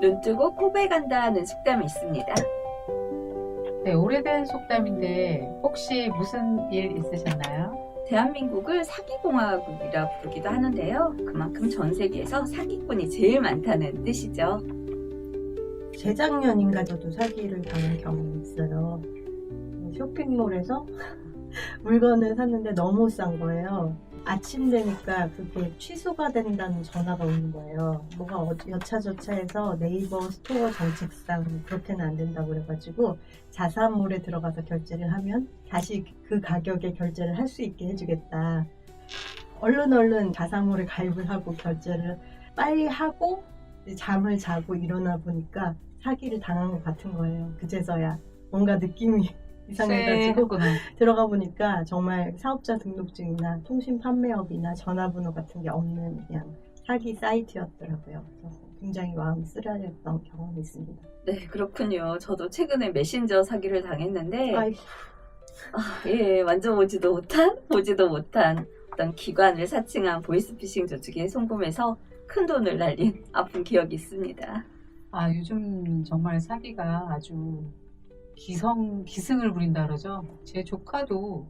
눈 뜨고 코베 간다는 속담이 있습니다. 네, 오래된 속담인데 혹시 무슨 일 있으셨나요? 대한민국을 사기공화국이라 부르기도 하는데요. 그만큼 전 세계에서 사기꾼이 제일 많다는 뜻이죠. 재작년인가 저도 사기를 당한 경험이 있어요. 쇼핑몰에서 물건을 샀는데 너무 싼 거예요. 아침 되니까 그게 취소가 된다는 전화가 오는 거예요. 뭐가 여차저차해서 네이버 스토어 정책상 그렇게는 안 된다고 그래가지고 자사몰에 들어가서 결제를 하면 다시 그 가격에 결제를 할 수 있게 해주겠다. 얼른 자사몰에 가입을 하고 결제를 빨리 하고 잠을 자고 일어나 보니까 사기를 당한 것 같은 거예요. 그제서야 뭔가 느낌이 이상해가지고 쎄했구나. 들어가 보니까 정말 사업자 등록증이나 통신 판매업이나 전화번호 같은 게 없는 그냥 사기 사이트였더라고요. 그래서 굉장히 마음이 쓰라렸던 경험이 있습니다. 네, 그렇군요. 저도 최근에 메신저 사기를 당했는데 아이고, 예, 만져보지도 못한, 보지도 못한 어떤 기관을 사칭한 보이스피싱 조직에 송금해서 큰 돈을 날린 아픈 기억이 있습니다. 아, 요즘 정말 사기가 아주 기승을 부린다 그러죠. 제 조카도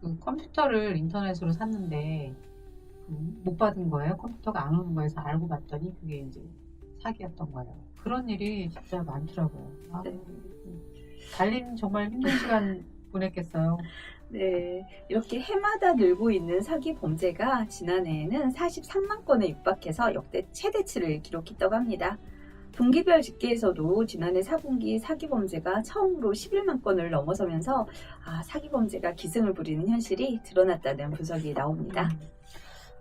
그 컴퓨터를 인터넷으로 샀는데 못 받은 거예요. 컴퓨터가 안 오는 거에서 알고 봤더니 그게 이제 사기였던 거예요. 그런 일이 진짜 많더라고요. 아, 네. 달님 정말 힘든 시간 보냈겠어요. 네, 이렇게 해마다 늘고 있는 사기 범죄가 지난해에는 43만 건에 육박해서 역대 최대치를 기록했다고 합니다. 분기별 집계에서도 지난해 4분기 사기 범죄가 처음으로 11만 건을 넘어서면서 사기 범죄가 기승을 부리는 현실이 드러났다는 분석이 나옵니다.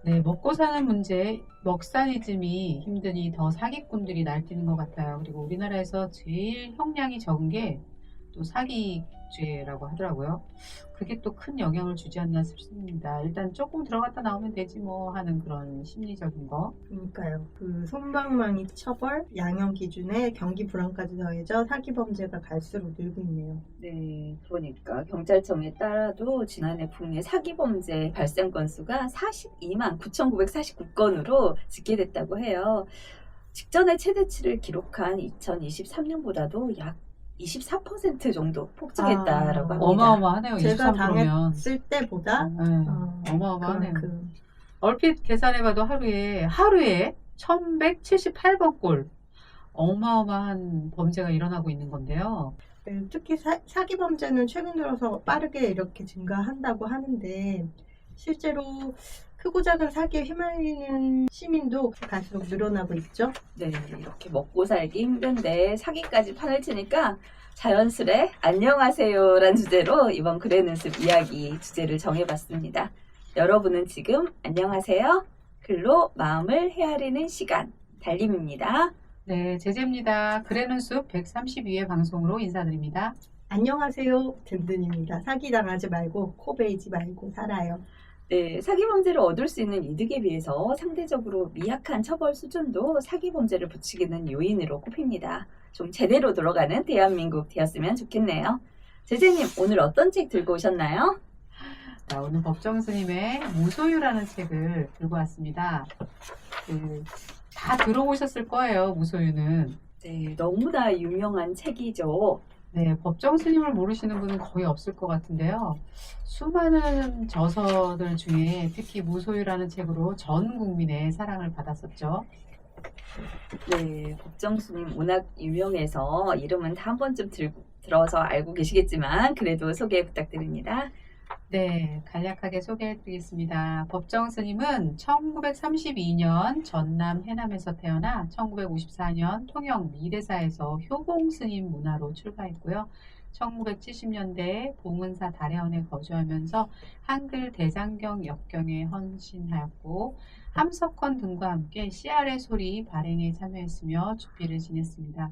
네, 먹고 사는 문제, 먹사리즘이 힘드니 더 사기꾼들이 날뛰는 것 같아요. 그리고 우리나라에서 제일 형량이 적은 게 또 사기죄라고 하더라고요. 그게 또 큰 영향을 주지 않나 싶습니다. 일단 조금 들어갔다 나오면 되지 뭐 하는 그런 심리적인 거. 그러니까요. 그 솜방망이 처벌, 양형 기준에 경기 불안까지 더해져 사기 범죄가 갈수록 늘고 있네요. 네, 그러니까 경찰청에 따라도 지난해 국내 사기 범죄 발생 건수가 42만 9,949건으로 집계됐다고 해요. 직전에 최대치를 기록한 2023년보다도 약 24% 정도 폭증했다라고 합니다. 어마어마하네요. 제가 23%면. 당했을 때보다 어마어마하네요. 그만큼. 얼핏 계산해봐도 하루에 1178번 꼴. 어마어마한 범죄가 일어나고 있는 건데요. 특히 사기 범죄는 최근 들어서 빠르게 이렇게 증가한다고 하는데 실제로 크고 작은 사기에 휘말리는 시민도 갈수록 늘어나고 있죠. 네, 이렇게 먹고 살기 힘든데 사기까지 판을 치니까 자연스레 안녕하세요란 주제로 이번 글의 습 이야기 주제를 정해봤습니다. 여러분은 지금 안녕하세요. 글로 마음을 헤아리는 시간 달림입니다. 네, 제재입니다. 글의 숲 132회 방송으로 인사드립니다. 안녕하세요. 든든입니다. 사기당하지 말고 코 베이지 말고 살아요. 네, 사기 범죄를 얻을 수 있는 이득에 비해서 상대적으로 미약한 처벌 수준도 사기 범죄를 부추기는 요인으로 꼽힙니다. 좀 제대로 돌아가는 대한민국 되었으면 좋겠네요. 제재님, 오늘 어떤 책 들고 오셨나요? 자, 오늘 법정 스님의 무소유라는 책을 들고 왔습니다. 다 들어보셨을 거예요, 무소유는. 네, 너무나 유명한 책이죠. 네, 법정 스님을 모르시는 분은 거의 없을 것 같은데요. 수많은 저서들 중에 특히 무소유라는 책으로 전 국민의 사랑을 받았었죠. 네, 법정스님 워낙 유명해서 이름은 다 한 번쯤 들어서 알고 계시겠지만 그래도 소개 부탁드립니다. 네, 간략하게 소개해드리겠습니다. 법정 스님은 1932년 전남 해남에서 태어나 1954년 통영 미래사에서 효봉 스님 문화로 출가했고요. 1970년대에 봉은사 다례원에 거주하면서 한글 대장경 역경에 헌신하였고 함석헌 등과 함께 CR의 소리 발행에 참여했으며 주필을 지냈습니다.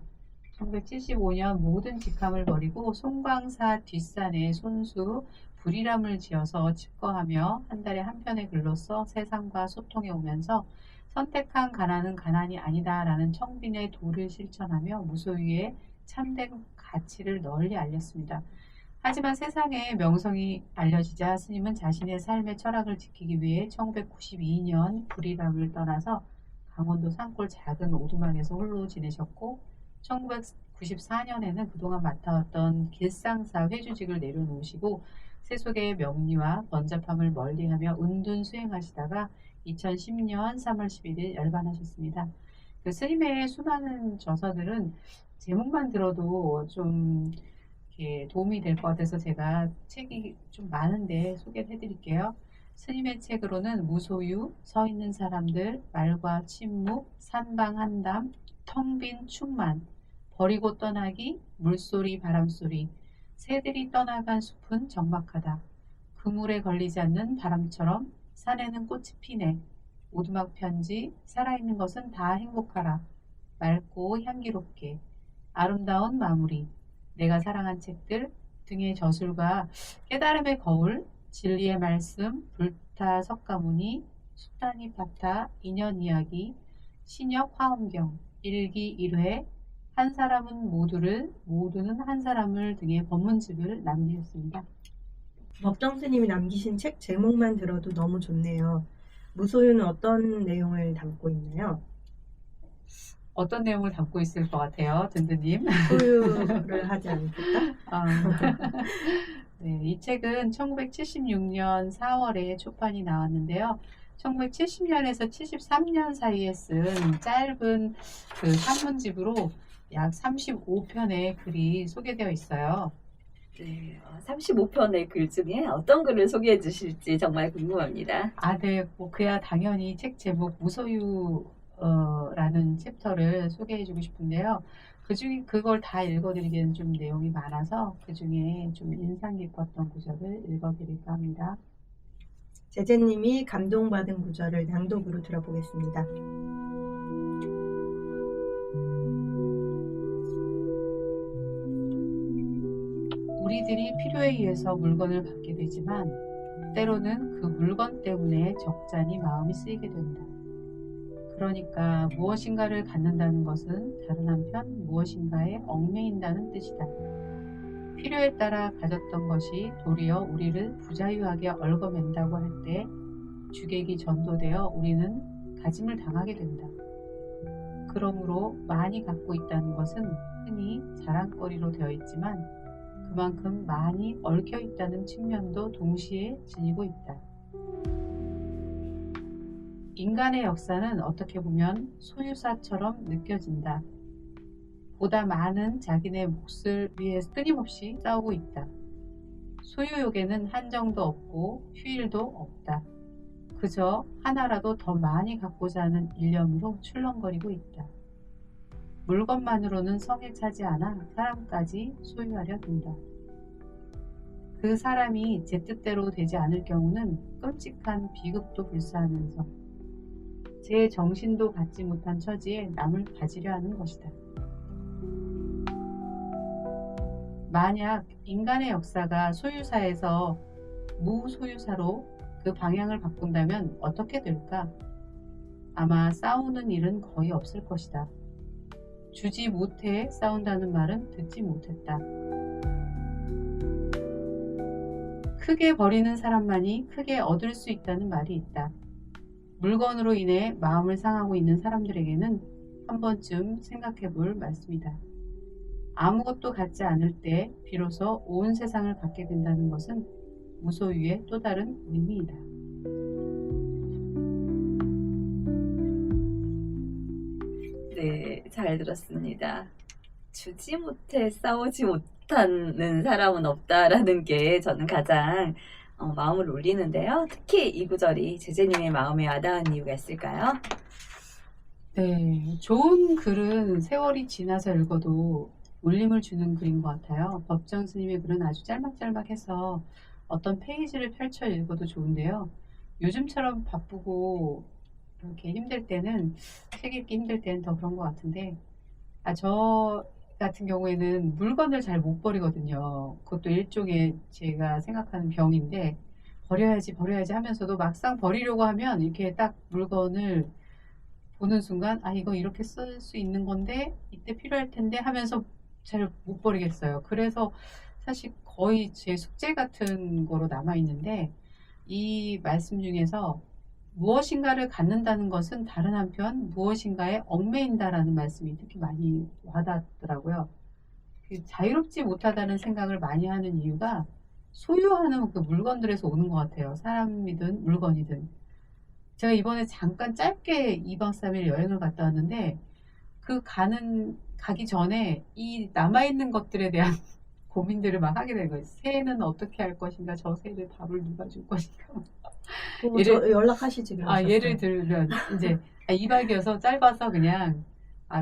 1975년 모든 직함을 버리고 송광사 뒷산에 손수 불이람을 지어서 집거하며 한 달에 한 편의 글로써 세상과 소통해 오면서 선택한 가난은 가난이 아니다라는 청빈의 도를 실천하며 무소유의 참된 가치를 널리 알렸습니다. 하지만 세상에 명성이 알려지자 스님은 자신의 삶의 철학을 지키기 위해 1992년 불이람을 떠나서 강원도 산골 작은 오두막에서 홀로 지내셨고 1994년에는 그동안 맡아왔던 길상사 회주직을 내려놓으시고 세속의 명리와 번잡함을 멀리하며 은둔 수행하시다가 2010년 3월 11일 열반하셨습니다. 그 스님의 수많은 저서들은 제목만 들어도 좀 이렇게 도움이 될 것 같아서 제가 책이 좀 많은데 소개를 해드릴게요. 스님의 책으로는 무소유, 서 있는 사람들, 말과 침묵, 산방한담, 텅 빈 충만, 버리고 떠나기, 물소리, 바람소리, 새들이 떠나간 숲은 적막하다, 그물에 걸리지 않는 바람처럼 산에는 꽃이 피네, 오두막 편지, 살아있는 것은 다 행복하라, 맑고 향기롭게, 아름다운 마무리, 내가 사랑한 책들 등의 저술과 깨달음의 거울, 진리의 말씀, 불타 석가모니, 수단이 파타, 인연 이야기, 신역 화엄경, 일기 일회, 한 사람은 모두는 한 사람을 등의 법문집을 남기셨습니다. 법정 스님이 남기신 책 제목만 들어도 너무 좋네요. 무소유는 어떤 내용을 담고 있나요? 어떤 내용을 담고 있을 것 같아요, 든든님? 소유를 하지 않겠다? 아, 네, 이 책은 1976년 4월에 초판이 나왔는데요. 1970년에서 73년 사이에 쓴 짧은 그 산문집으로 약 35편의 글이 소개되어 있어요. 네, 35편의 글 중에 어떤 글을 소개해 주실지 정말 궁금합니다. 아, 네, 뭐 그야 당연히 책 제목 무소유 라는 챕터를 소개해 주고 싶은데요. 그중에 그걸 다 읽어드리기에는 좀 내용이 많아서 그중에 좀 인상 깊었던 구절을 읽어드릴까 합니다. 제재님이 감동받은 구절을 낭독으로 들어보겠습니다. 우리들이 필요에 의해서 물건을 갖게 되지만 때로는 그 물건 때문에 적잖이 마음이 쓰이게 된다. 그러니까 무엇인가를 갖는다는 것은 다른 한편 무엇인가에 얽매인다는 뜻이다. 필요에 따라 가졌던 것이 도리어 우리를 부자유하게 얽어맨다고 할 때 주객이 전도되어 우리는 가짐을 당하게 된다. 그러므로 많이 갖고 있다는 것은 흔히 자랑거리로 되어 있지만 그만큼 많이 얽혀 있다는 측면도 동시에 지니고 있다. 인간의 역사는 어떻게 보면 소유사처럼 느껴진다. 보다 많은 자기네 몫을 위해 끊임없이 싸우고 있다. 소유욕에는 한정도 없고 휴일도 없다. 그저 하나라도 더 많이 갖고자 하는 일념으로 출렁거리고 있다. 물건만으로는 성에 차지 않아 사람까지 소유하려 든다. 그 사람이 제 뜻대로 되지 않을 경우는 끔찍한 비극도 불사하면서 제 정신도 갖지 못한 처지에 남을 가지려 하는 것이다. 만약 인간의 역사가 소유사에서 무소유사로 그 방향을 바꾼다면 어떻게 될까? 아마 싸우는 일은 거의 없을 것이다. 주지 못해 싸운다는 말은 듣지 못했다. 크게 버리는 사람만이 크게 얻을 수 있다는 말이 있다. 물건으로 인해 마음을 상하고 있는 사람들에게는 한 번쯤 생각해 볼 말씀이다. 아무것도 갖지 않을 때 비로소 온 세상을 갖게 된다는 것은 무소유의 또 다른 의미이다. 네, 잘 들었습니다. 주지 못해 싸우지 못하는 사람은 없다라는 게 저는 가장 마음을 울리는데요. 특히 이 구절이 제재님의 마음에 와닿은 이유가 있을까요? 네, 좋은 글은 세월이 지나서 읽어도 울림을 주는 글인 것 같아요. 법정 스님의 글은 아주 짤막짤막해서 어떤 페이지를 펼쳐 읽어도 좋은데요. 요즘처럼 바쁘고 이렇게 힘들 때는, 책 읽기 힘들 때는 더 그런 것 같은데, 저 같은 경우에는 물건을 잘 못 버리거든요. 그것도 일종의 제가 생각하는 병인데, 버려야지 하면서도 막상 버리려고 하면 이렇게 딱 물건을 보는 순간, 아, 이거 이렇게 쓸 수 있는 건데, 이때 필요할 텐데 하면서 잘 못 버리겠어요. 그래서 사실 거의 제 숙제 같은 거로 남아있는데, 이 말씀 중에서 무엇인가를 갖는다는 것은 다른 한편 무엇인가에 얽매인다라는 말씀이 특히 많이 와닿더라고요. 그 자유롭지 못하다는 생각을 많이 하는 이유가 소유하는 그 물건들에서 오는 것 같아요. 사람이든 물건이든. 제가 이번에 잠깐 짧게 2박 3일 여행을 갔다 왔는데 가기 전에 이 남아있는 것들에 대한 고민들을 막 하게 된 거예요. 새해는 어떻게 할 것인가, 저 새해를 밥을 누가 줄 것인가. 저 연락하시지 그러셨어요. 예를 들면 이제 2박이어서 짧아서 그냥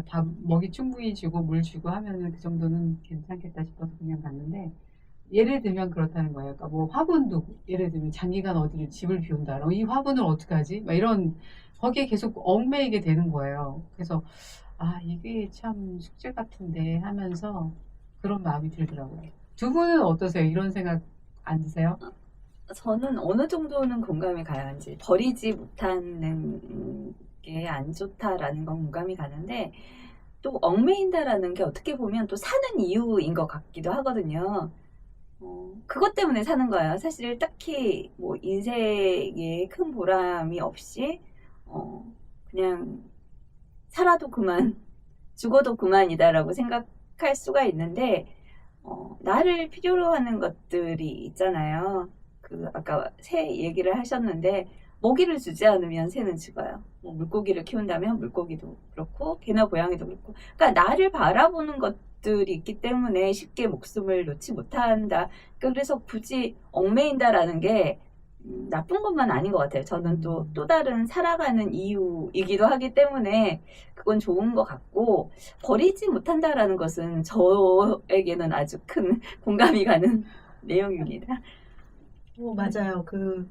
밥 먹이 충분히 주고 물 주고 하면은 그 정도는 괜찮겠다 싶어서 그냥 갔는데, 예를 들면 그렇다는 거예요. 그러니까 뭐 화분도 예를 들면 장기간 어디를 집을 비운다. 그럼 이 화분을 어떻게 하지? 막 이런 거기에 계속 얽매이게 되는 거예요. 그래서 이게 참 숙제 같은데 하면서 그런 마음이 들더라고요. 두 분은 어떠세요? 이런 생각 안 드세요? 저는 어느 정도는 공감이 가요. 이제 버리지 못하는 게 안 좋다라는 건 공감이 가는데, 또 얽매인다라는 게 어떻게 보면 또 사는 이유인 것 같기도 하거든요. 그것 때문에 사는 거예요. 사실 딱히 뭐 인생에 큰 보람이 없이 그냥 살아도 그만, 죽어도 그만이다라고 생각할 수가 있는데, 나를 필요로 하는 것들이 있잖아요. 아까 새 얘기를 하셨는데, 먹이를 주지 않으면 새는 죽어요. 뭐 물고기를 키운다면 물고기도 그렇고, 개나 고양이도 그렇고. 그러니까 나를 바라보는 것들이 있기 때문에 쉽게 목숨을 놓지 못한다. 그래서 굳이 얽매인다라는 게 나쁜 것만 아닌 것 같아요. 저는 또 다른 살아가는 이유이기도 하기 때문에 그건 좋은 것 같고, 버리지 못한다라는 것은 저에게는 아주 큰 공감이 가는 내용입니다. 맞아요. 그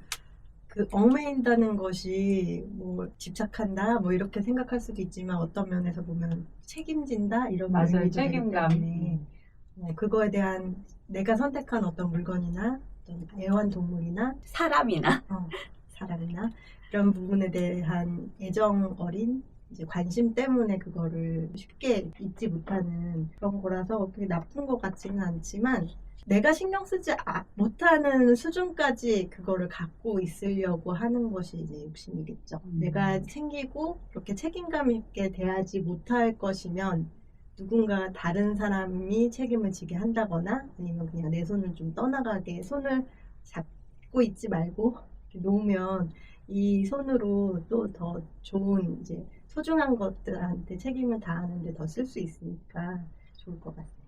얽매인다는 것이 뭐 집착한다 뭐 이렇게 생각할 수도 있지만 어떤 면에서 보면 책임진다 이런 맞아요. 의미도 되기 책임감. 때문에 그거에 대한 내가 선택한 어떤 물건이나 어떤 애완동물이나 사람이나 사람이나 이런 부분에 대한 애정 어린 이제 관심 때문에 그거를 쉽게 잊지 못하는 그런 거라서 그게 나쁜 것 같지는 않지만, 내가 신경 쓰지 못하는 수준까지 그거를 갖고 있으려고 하는 것이 이제 욕심이겠죠. 내가 챙기고 그렇게 책임감 있게 대하지 못할 것이면 누군가 다른 사람이 책임을 지게 한다거나 아니면 그냥 내 손을 좀 떠나가게 손을 잡고 있지 말고 이렇게 놓으면 이 손으로 또 더 좋은 이제 소중한 것들한테 책임을 다하는데 더 쓸 수 있으니까 좋을 것 같습니다.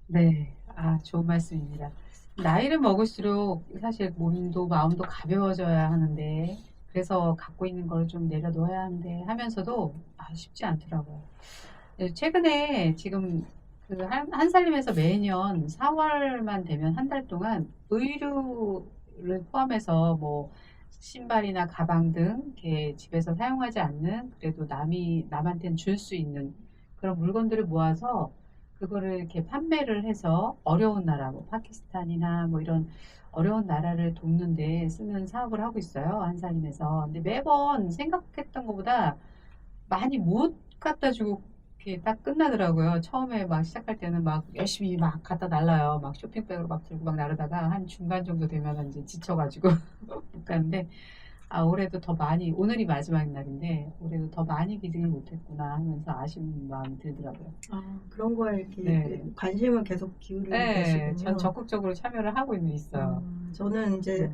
네, 좋은 말씀입니다. 나이를 먹을수록 사실 몸도 마음도 가벼워져야 하는데, 그래서 갖고 있는 걸 좀 내려놓아야 하는데 하면서도 쉽지 않더라고요. 최근에 지금 한 살림에서 매년 4월만 되면 한 달 동안 의류를 포함해서 뭐 신발이나 가방 등 이렇게 집에서 사용하지 않는, 그래도 남한테는 줄 수 있는 그런 물건들을 모아서 그거를 이렇게 판매를 해서 어려운 나라, 뭐 파키스탄이나 뭐 이런 어려운 나라를 돕는데 쓰는 사업을 하고 있어요. 한살림에서. 근데 매번 생각했던 것보다 많이 못 갖다 주고 이렇게 딱 끝나더라고요. 처음에 막 시작할 때는 막 열심히 막 갖다 날라요. 막 쇼핑백으로 막 들고 막 나르다가 한 중간 정도 되면 이제 지쳐가지고 못 가는데, 올해도 더 많이, 오늘이 마지막 날인데 올해도 더 많이 기증을 못했구나 하면서 아쉬운 마음이 들더라고요. 그런 거에 이렇게 네. 관심을 계속 기울이고 네, 계시군요. 전 적극적으로 참여를 하고 있어요. 저는 이제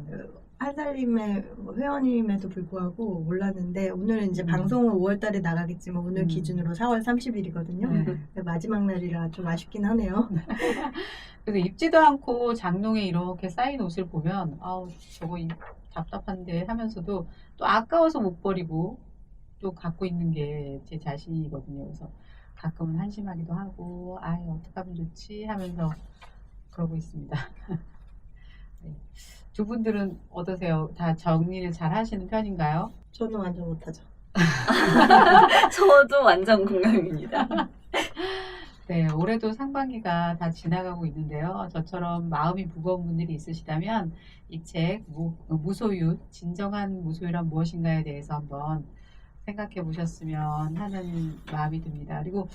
한살림의 회원임에도 불구하고 몰랐는데, 오늘 이제 방송은 5월달에 나가겠지만 오늘 기준으로 4월 30일이거든요. 네. 마지막 날이라 좀 아쉽긴 하네요. 그래서 입지도 않고 장롱에 이렇게 쌓인 옷을 보면 저거 답답한데 하면서도 또 아까워서 못 버리고 또 갖고 있는 게 제 자신이거든요. 그래서 가끔은 한심하기도 하고 어떡하면 좋지 하면서 그러고 있습니다. 네. 두 분들은 어떠세요? 다 정리를 잘 하시는 편인가요? 저는 완전 못하죠. 저도 완전 공감입니다. 네, 올해도 상반기가 다 지나가고 있는데요. 저처럼 마음이 무거운 분들이 있으시다면 이 책 무소유, 진정한 무소유란 무엇인가에 대해서 한번 생각해 보셨으면 하는 마음이 듭니다. 그리고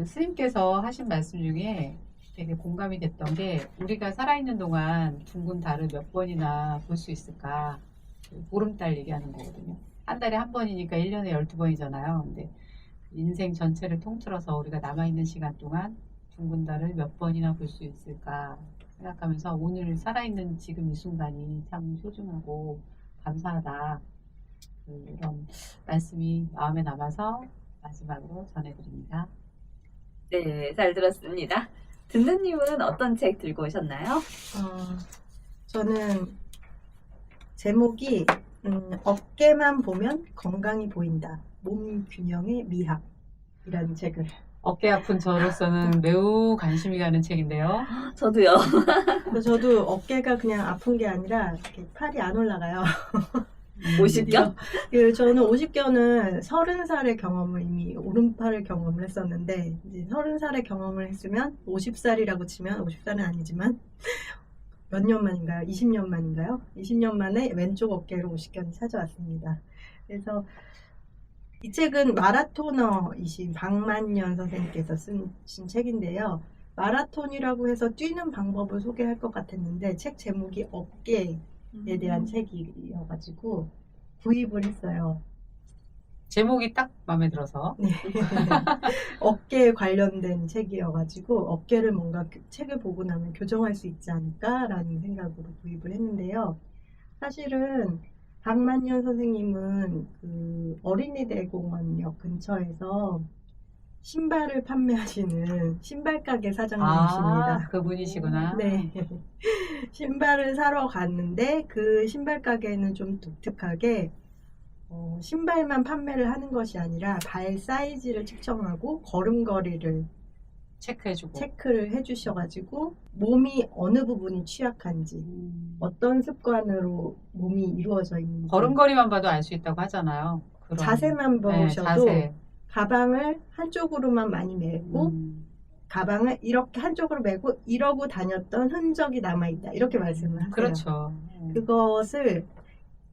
스님께서 하신 말씀 중에 되게 공감이 됐던 게, 우리가 살아있는 동안 둥근 달을 몇 번이나 볼 수 있을까? 그 보름달 얘기하는 거거든요. 한 달에 한 번이니까 1년에 12번이잖아요. 근데 인생 전체를 통틀어서 우리가 남아있는 시간 동안 둥근 달을 몇 번이나 볼 수 있을까 생각하면서 오늘 살아있는 지금 이 순간이 참 소중하고 감사하다. 이런 말씀이 마음에 남아서 마지막으로 전해드립니다. 네, 잘 들었습니다. 든든님은 어떤 책 들고 오셨나요? 저는 제목이 어깨만 보면 건강이 보인다. 몸 균형의 미학이라는 책을. 어깨 아픈 저로서는 매우 관심이 가는 책인데요. 저도요. 그래서 저도 어깨가 그냥 아픈 게 아니라 이렇게 팔이 안 올라가요. 50견? 저는 50견은 30살의 경험을 이미 오른팔을 경험을 했었는데 이제 30살의 경험을 했으면 50살이라고 치면 50살은 아니지만 몇 년 만인가요? 20년 만인가요? 20년 만에 왼쪽 어깨로 50견이 찾아왔습니다. 그래서 이 책은 마라토너이신 박만년 선생님께서 쓰신 책인데요. 마라톤이라고 해서 뛰는 방법을 소개할 것 같았는데 책 제목이 어깨에 대한 책이어가지고 구입을 했어요. 제목이 딱 마음에 들어서. 네. 어깨에 관련된 책이어가지고 어깨를 뭔가 책을 보고 나면 교정할 수 있지 않을까라는 생각으로 구입을 했는데요. 사실은 박만년 선생님은 그 어린이대공원역 근처에서 신발을 판매하시는 신발 가게 사장님이십니다. 그분이시구나. 네. 신발을 사러 갔는데 그 신발 가게는 좀 독특하게 신발만 판매를 하는 것이 아니라 발 사이즈를 측정하고 걸음걸이를 체크를 해주셔가지고 몸이 어느 부분이 취약한지 어떤 습관으로 몸이 이루어져 있는지 걸음걸이만 봐도 알 수 있다고 하잖아요. 그런. 자세만 보셔도 자세. 가방을 한쪽으로만 많이 메고 가방을 이렇게 한쪽으로 메고 이러고 다녔던 흔적이 남아있다 이렇게 말씀을 하세요. 그렇죠. 그것을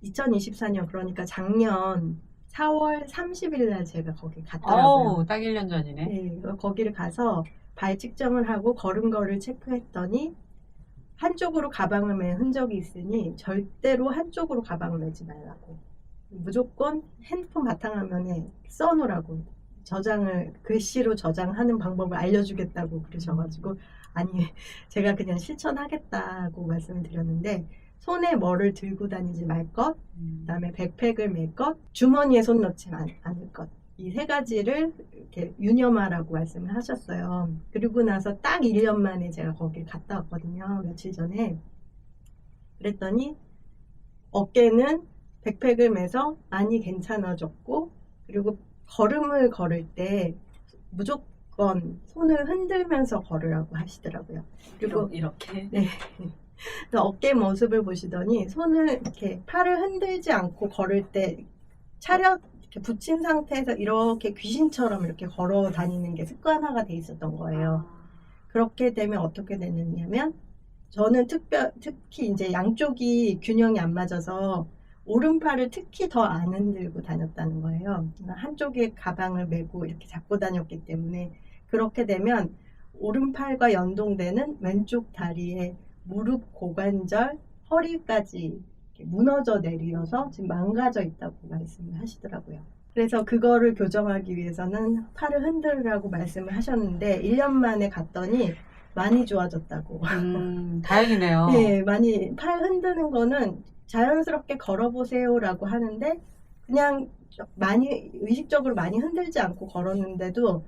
2024년 그러니까 작년 4월 30일 날 제가 거기 갔더라고요. 딱 1년 전이네. 네, 거기를 가서 발 측정을 하고 걸음걸이를 체크했더니 한쪽으로 가방을 맨 흔적이 있으니 절대로 한쪽으로 가방을 메지 말라고. 무조건 핸드폰 바탕화면에 써놓으라고. 글씨로 저장하는 방법을 알려주겠다고 그러셔가지고 아니 제가 그냥 실천하겠다고 말씀을 드렸는데 손에 뭐를 들고 다니지 말 것, 그다음에 백팩을 멜 것, 주머니에 손 넣지 않을 것. 이 세 가지를 이렇게 유념하라고 말씀을 하셨어요. 그리고 나서 딱 1년 만에 제가 거길 갔다 왔거든요. 며칠 전에. 그랬더니 어깨는 백팩을 매서 많이 괜찮아졌고 그리고 걸음을 걸을 때 무조건 손을 흔들면서 걸으라고 하시더라고요. 그리고 이렇게. 네. 어깨 모습을 보시더니 손을 이렇게 팔을 흔들지 않고 걸을 때 이렇게 붙인 상태에서 이렇게 귀신처럼 이렇게 걸어 다니는 게 습관화가 돼 있었던 거예요. 그렇게 되면 어떻게 되느냐면 저는 특히 이제 양쪽이 균형이 안 맞아서 오른팔을 특히 더 안 흔들고 다녔다는 거예요. 한쪽에 가방을 메고 이렇게 잡고 다녔기 때문에 그렇게 되면 오른팔과 연동되는 왼쪽 다리에 무릎, 고관절, 허리까지 무너져 내려서 지금 망가져 있다고 말씀을 하시더라고요. 그래서 그거를 교정하기 위해서는 팔을 흔들으라고 말씀을 하셨는데 1년 만에 갔더니 많이 좋아졌다고. 다행이네요. 네, 많이 팔 흔드는 거는 자연스럽게 걸어보세요라고 하는데 그냥 의식적으로 많이 흔들지 않고 걸었는데도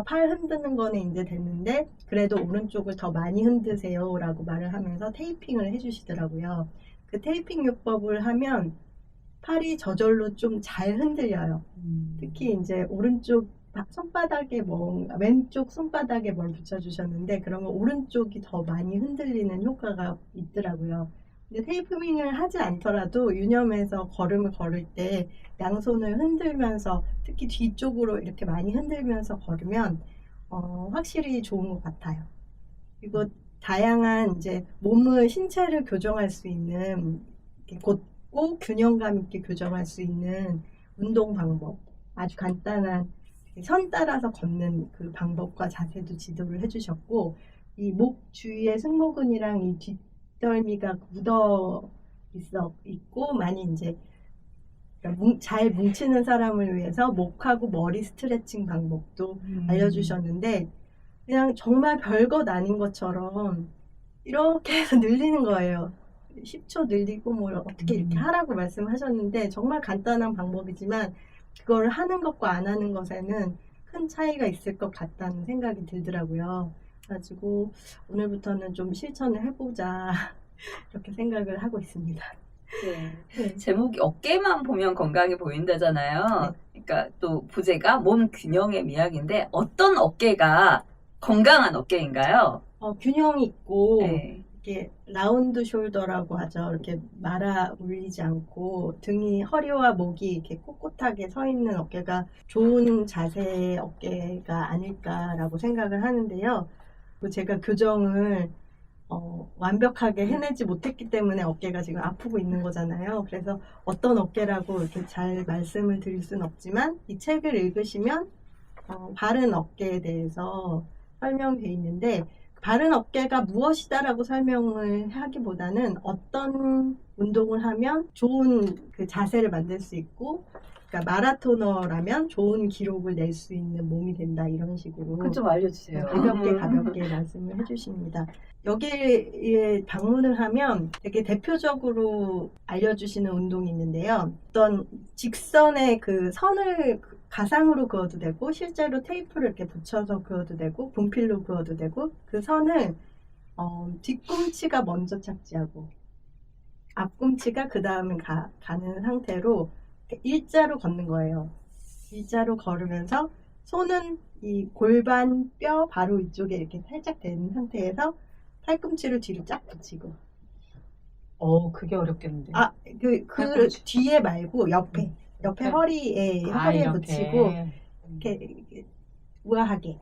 팔 흔드는 거는 이제 됐는데 그래도 오른쪽을 더 많이 흔드세요 라고 말을 하면서 테이핑을 해주시더라고요. 그 테이핑 요법을 하면 팔이 저절로 좀 잘 흔들려요. 특히 이제 오른쪽 손바닥에 왼쪽 손바닥에 뭘 붙여주셨는데 그러면 오른쪽이 더 많이 흔들리는 효과가 있더라고요. 근데 테이핑을 하지 않더라도 유념해서 걸음을 걸을 때 양손을 흔들면서 특히 뒤쪽으로 이렇게 많이 흔들면서 걸으면 확실히 좋은 것 같아요. 그리고 다양한 이제 신체를 교정할 수 있는 곧고 균형감 있게 교정할 수 있는 운동 방법, 아주 간단한 선 따라서 걷는 그 방법과 자세도 지도를 해주셨고 이 목 주위의 승모근이랑 이 뒷덜미가 있고 많이 이제 그러니까 잘 뭉치는 사람을 위해서 목하고 머리 스트레칭 방법도 알려주셨는데 그냥 정말 별것 아닌 것처럼 이렇게 해서 늘리는 거예요. 10초 늘리고 뭘 어떻게 이렇게 하라고 말씀하셨는데 정말 간단한 방법이지만 그걸 하는 것과 안 하는 것에는 큰 차이가 있을 것 같다는 생각이 들더라고요. 그래가지고 오늘부터는 좀 실천을 해보자 이렇게 생각을 하고 있습니다. 네. 제목이 어깨만 보면 건강해 보인다잖아요. 그러니까 또 부제가 몸 균형의 미학인데 어떤 어깨가 건강한 어깨인가요? 균형이 있고 네. 이렇게 라운드 숄더라고 하죠. 이렇게 말아 올리지 않고 등이 허리와 목이 이렇게 꼿꼿하게 서 있는 어깨가 좋은 자세의 어깨가 아닐까라고 생각을 하는데요. 제가 교정을 완벽하게 해내지 못했기 때문에 어깨가 지금 아프고 있는 거잖아요. 그래서 어떤 어깨라고 이렇게 잘 말씀을 드릴 수는 없지만 이 책을 읽으시면 바른 어깨에 대해서 설명되어 있는데 바른 어깨가 무엇이다라고 설명을 하기보다는 어떤 운동을 하면 좋은 그 자세를 만들 수 있고 그러니까 마라토너라면 좋은 기록을 낼 수 있는 몸이 된다 이런 식으로 그거 좀 알려주세요. 가볍게 말씀을 해주십니다. 여기에 방문을 하면 되게 대표적으로 알려주시는 운동이 있는데요. 어떤 직선의 그 선을 가상으로 그어도 되고 실제로 테이프를 이렇게 붙여서 그어도 되고 분필로 그어도 되고 그 선을 뒤꿈치가 먼저 착지하고 앞꿈치가 그 다음에 가는 상태로 일자로 걷는 거예요. 일자로 걸으면서 손은 이 골반 뼈 바로 이쪽에 이렇게 살짝 된 상태에서 팔꿈치를 뒤로 쫙 붙이고 그게 어렵겠는데. 그 팔꿈치. 뒤에 말고 옆에 허리에 이렇게. 붙이고 이렇게 우아하게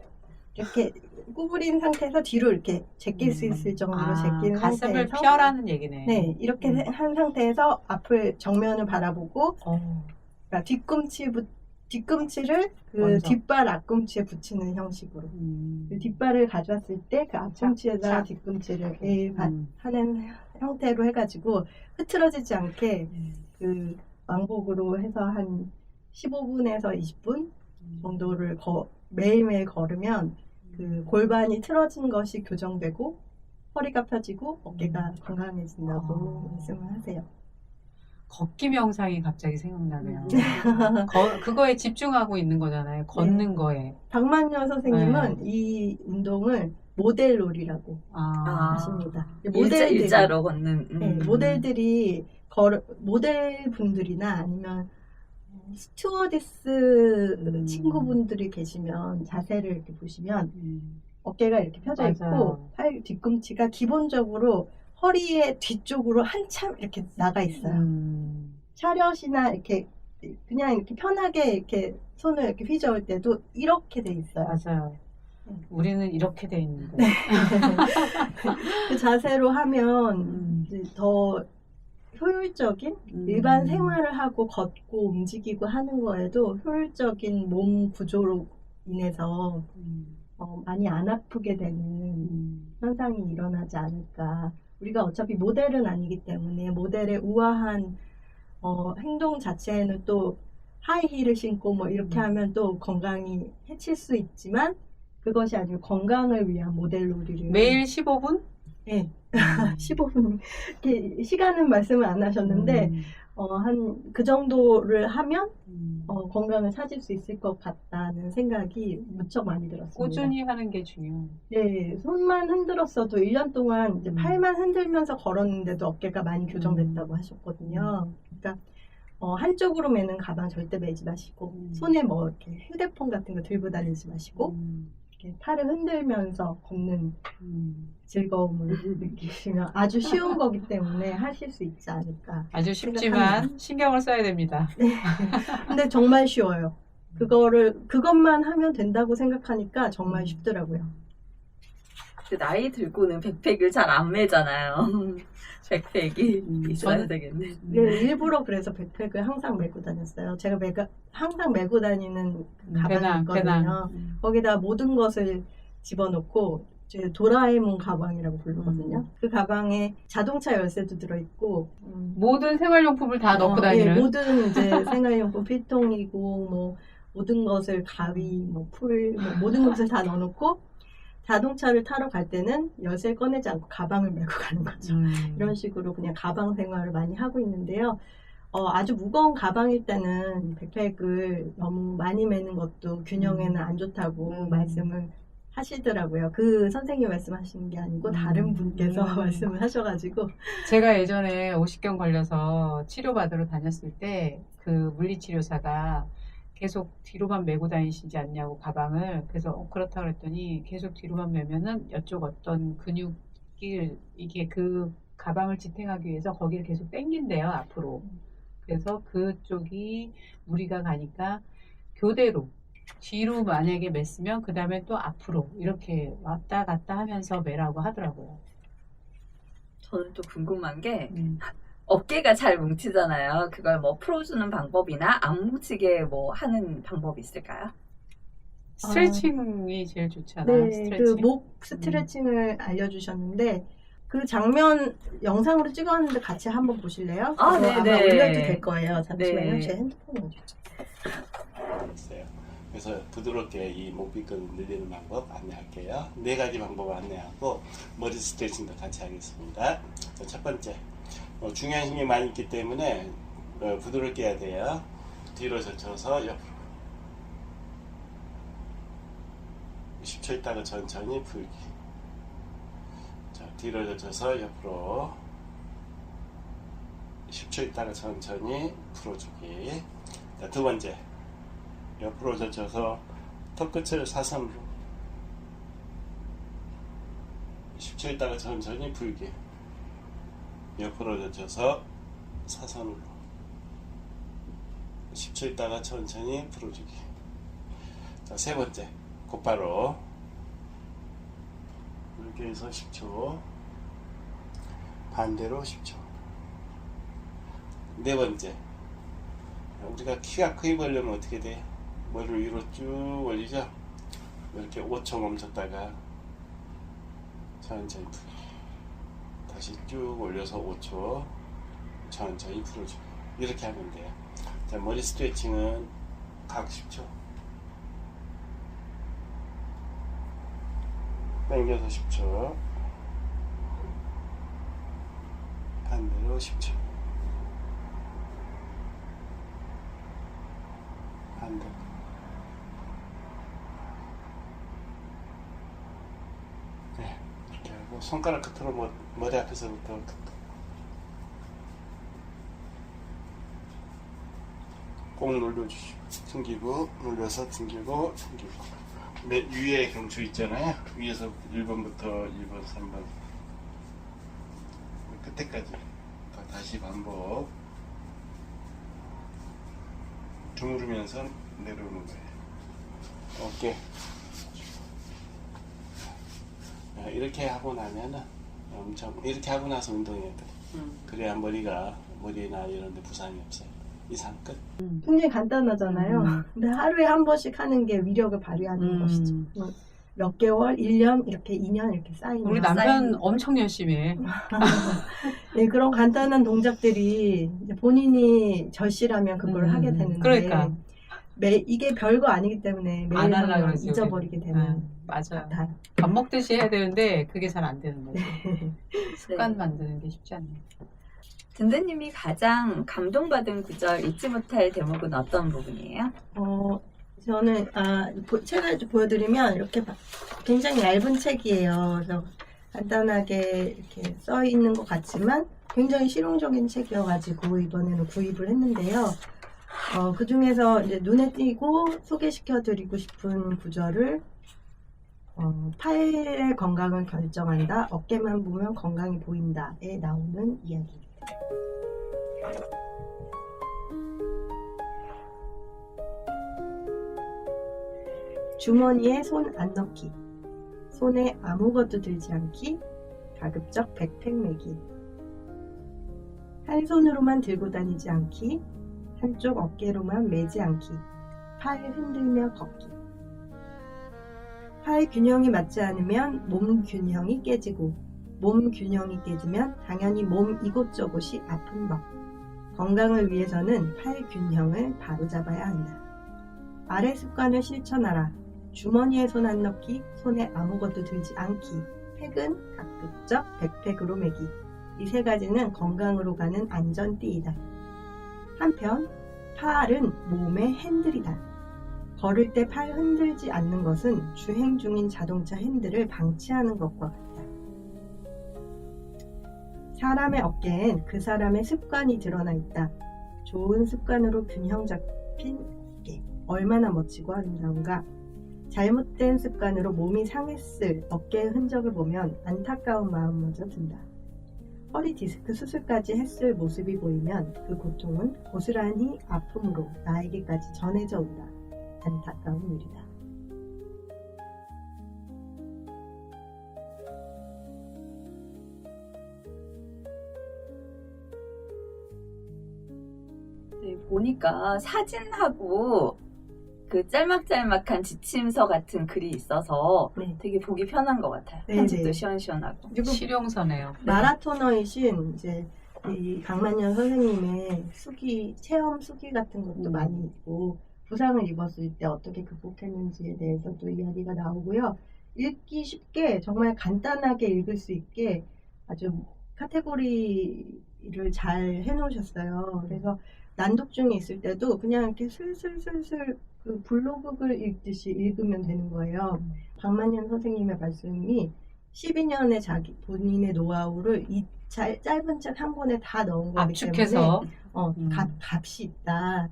이렇게 구부린 상태에서 뒤로 이렇게 제낄 수 있을 정도로 제끼는 가슴을 상태에서 펴라는 얘기네. 네, 이렇게 한 상태에서 앞을 정면을 바라보고 그러니까 뒤꿈치를 그 먼저. 뒷발 앞꿈치에 붙이는 형식으로 그 뒷발을 가져왔을 때 그 앞꿈치에다가 착. 뒤꿈치를 하는 형태로 해가지고 흐트러지지 않게 그 왕복으로 해서 한 15분에서 20분 정도를 매일매일 걸으면 그 골반이 틀어진 것이 교정되고 허리가 펴지고 어깨가 건강해진다고 말씀을 하세요. 걷기 명상이 갑자기 생각나네요. 그거에 집중하고 있는 거잖아요. 걷는 거에. 박만여 선생님은 이 운동을 모델놀이라고 하십니다. 일자로 걷는. 네, 모델들이 모델분들이나 아니면 스튜어디스 친구분들이 계시면 자세를 이렇게 보시면 어깨가 이렇게 펴져 있고 팔 뒤꿈치가 기본적으로 허리의 뒤쪽으로 한참 이렇게 나가 있어요. 샤럿이나 이렇게 그냥 이렇게 편하게 이렇게 손을 이렇게 휘저을 때도 이렇게 돼 있어요. 맞아요. 우리는 이렇게 돼 있는데. 그 자세로 하면 이제 더 효율적인 일반 생활을 하고 걷고 움직이고 하는 거에도 효율적인 몸 구조로 인해서 많이 안 아프게 되는 현상이 일어나지 않을까. 우리가 어차피 모델은 아니기 때문에 모델의 우아한 행동 자체에는 또 하이힐을 신고 뭐 이렇게 하면 또 건강이 해칠 수 있지만 그것이 아니고 건강을 위한 모델놀이를 매일 15분? 네. 15분 이렇게 시간은 말씀을 안 하셨는데 한 그 정도를 하면 건강을 찾을 수 있을 것 같다는 생각이 무척 많이 들었습니다. 꾸준히 하는 게 중요해요. 네, 손만 흔들었어도 1년 동안 이제 팔만 흔들면서 걸었는데도 어깨가 많이 교정됐다고 하셨거든요. 그러니까 한쪽으로 매는 가방 절대 매지 마시고 손에 뭐 이렇게 휴대폰 같은 거 들고 다니지 마시고 이렇게 팔을 흔들면서 걷는 즐거움을 느끼시면 아주 쉬운 거기 때문에 하실 수 있지 않을까. 아주 쉽지만 신경을 써야 됩니다. 네. 근데 정말 쉬워요. 그것만 하면 된다고 생각하니까 정말 쉽더라고요. 나이 들고는 백팩을 잘 안 매잖아요. 백팩이 있어야 되겠네. 네, 일부러 그래서 백팩을 항상 메고 다녔어요. 제가 항상 메고 다니는 가방이 있거든요. 거기다 모든 것을 집어넣고 제 도라에몽 가방이라고 부르거든요. 그 가방에 자동차 열쇠도 들어있고 모든 생활용품을 다 넣고 예, 다니는. 모든 이제 생활용품 필통이고 뭐 모든 것을 가위, 뭐 풀, 뭐 모든 것을 다 넣어놓고 자동차를 타러 갈 때는 열쇠를 꺼내지 않고 가방을 메고 가는 거죠. 이런 식으로 그냥 가방 생활을 많이 하고 있는데요. 아주 무거운 가방일 때는 백팩을 너무 많이 메는 것도 균형에는 안 좋다고 말씀을 하시더라고요. 그 선생님 말씀하시는 게 아니고 다른 분께서 말씀을 하셔가지고 제가 예전에 오십견 걸려서 치료받으러 다녔을 때 그 물리치료사가 계속 뒤로만 메고 다니시지 않냐고 가방을. 그래서 그렇다 그랬더니 계속 뒤로만 메면은 이쪽 어떤 근육을 이게 그 가방을 지탱하기 위해서 거기를 계속 당긴대요, 앞으로. 그래서 그쪽이 무리가 가니까 교대로 뒤로 만약에 맸으면 그 다음에 또 앞으로 이렇게 왔다 갔다 하면서 매라고 하더라고요. 저는 또 궁금한 게 어깨가 잘 뭉치잖아요. 그걸 뭐 풀어주는 방법이나 안 뭉치게 뭐 하는 방법이 있을까요? 스트레칭이 제일 좋지 않아요? 네, 스트레칭? 그 목 스트레칭을 알려주셨는데 그 장면 영상으로 찍었는데 같이 한번 보실래요? 아, 그거 네, 아마 네. 올려도 될 거예요. 잠시만요. 네. 제 핸드폰이 어디 있죠? 있어요. 그래서 부드럽게 이 목비근을 늘리는 방법 안내할게요. 4가지 방법을 안내하고 머리 스트레칭도 같이 하겠습니다. 자, 첫 번째, 중요한 힘이 많이 있기 때문에 부드럽게 해야 돼요. 뒤로 젖혀서 옆으로 10초 있다가 천천히 풀기. 자, 뒤로 젖혀서 옆으로 10초 있다가 천천히 풀어주기. 자, 두 번째, 옆으로 젖혀서 턱끝을 사선으로 10초 있다가 천천히 풀기. 옆으로 젖혀서 사선으로 10초 있다가 천천히 풀어주기. 자, 세 번째, 곧바로 이렇게 해서 10초, 반대로 10초. 네 번째, 우리가 키가 크게 벌려면 어떻게 돼? 머리를 위로 쭉 올리죠? 이렇게 5초 멈췄다가 천천히 풀기. 다시 쭉 올려서 5초 천천히 풀어주고. 이렇게 하면 돼요. 자, 머리 스트레칭은 각 10초. 당겨서 10초. 반대로 10초. 반대로. 네, 이렇게 하고 손가락 끝으로 머리 앞에서부터 꼭 눌러주시고 튕기고 눌러서 튕기고 튕기고. 맨 위에 경추 있잖아요. 위에서 1번부터 2번, 3번 끝에까지 다시 반복. 주무르면서 내려오는 거예요. 어깨. 이렇게 하고 나면은 엄청, 이렇게 하고 나서 운동해야 돼. 그래야 머리나 이런 데 부상이 없어요. 이상 끝. 굉장히 간단하잖아요. 근데 하루에 한 번씩 하는 게 위력을 발휘하는 것이죠. 몇 개월, 1년, 이렇게 2년 이렇게 쌓이는. 우리 남편 엄청 열심히 해. 네, 그런 간단한 동작들이 이제 본인이 절실하면 그걸 하게 되는데 그러니까. 이게 별거 아니기 때문에 매일 안 하려고 하면 그러지, 잊어버리게 되는 맞아요. 같아요. 밥 먹듯이 해야 되는데 그게 잘 안 되는 거죠. 습관 네. 만드는 게 쉽지 않네요. 든든님이 가장 감동받은 구절, 잊지 못할 대목은 어떤 부분이에요? 저는 책을 좀 보여드리면 이렇게 굉장히 얇은 책이에요. 그래서 간단하게 이렇게 써 있는 것 같지만 굉장히 실용적인 책이어가지고 이번에는 구입을 했는데요. 그 중에서 이제 눈에 띄고 소개시켜드리고 싶은 구절을 팔의 건강을 결정한다. 어깨만 보면 건강이 보인다에 나오는 이야기입니다. 주머니에 손 안 넣기, 손에 아무것도 들지 않기, 가급적 백팩 매기, 한 손으로만 들고 다니지 않기, 한쪽 어깨로만 매지 않기, 팔 흔들며 걷기. 팔 균형이 맞지 않으면 몸 균형이 깨지고 몸 균형이 깨지면 당연히 몸 이곳저곳이 아픈 법. 건강을 위해서는 팔 균형을 바로잡아야 한다. 아래 습관을 실천하라. 주머니에 손 안 넣기, 손에 아무것도 들지 않기, 팩은 가급적 백팩으로 매기. 이 세 가지는 건강으로 가는 안전띠이다. 한편 팔은 몸의 핸들이다. 걸을 때 팔 흔들지 않는 것은 주행 중인 자동차 핸들을 방치하는 것과 같다. 사람의 어깨엔 그 사람의 습관이 드러나 있다. 좋은 습관으로 균형 잡힌 어깨, 얼마나 멋지고 아름다운가. 잘못된 습관으로 몸이 상했을 어깨의 흔적을 보면 안타까운 마음마저 든다. 허리 디스크 수술까지 했을 모습이 보이면 그 고통은 고스란히 아픔으로 나에게까지 전해져 온다. 안타까운 일이다. 네, 보니까 사진하고 그 짤막짤막한 지침서 같은 글이 있어서 네. 되게 보기 편한 것 같아요. 네, 편집도 네. 시원시원하고. 그리고 실용서네요. 마라토너이신 이제 이 강만년 선생님의 체험 수기 같은 것도 많이 있고 부상을 입었을 때 어떻게 극복했는지에 대해서도 이야기가 나오고요. 읽기 쉽게 정말 간단하게 읽을 수 있게 아주 카테고리를 잘 해놓으셨어요. 그래서 난독 중에 있을 때도 그냥 이렇게 슬슬슬슬 그 블로그를 읽듯이 읽으면 되는 거예요. 강만년 선생님의 말씀이 12년의 본인의 노하우를 이 짧은 책 한 권에 다 넣은 거기 압축해서 때문에 값이 있다.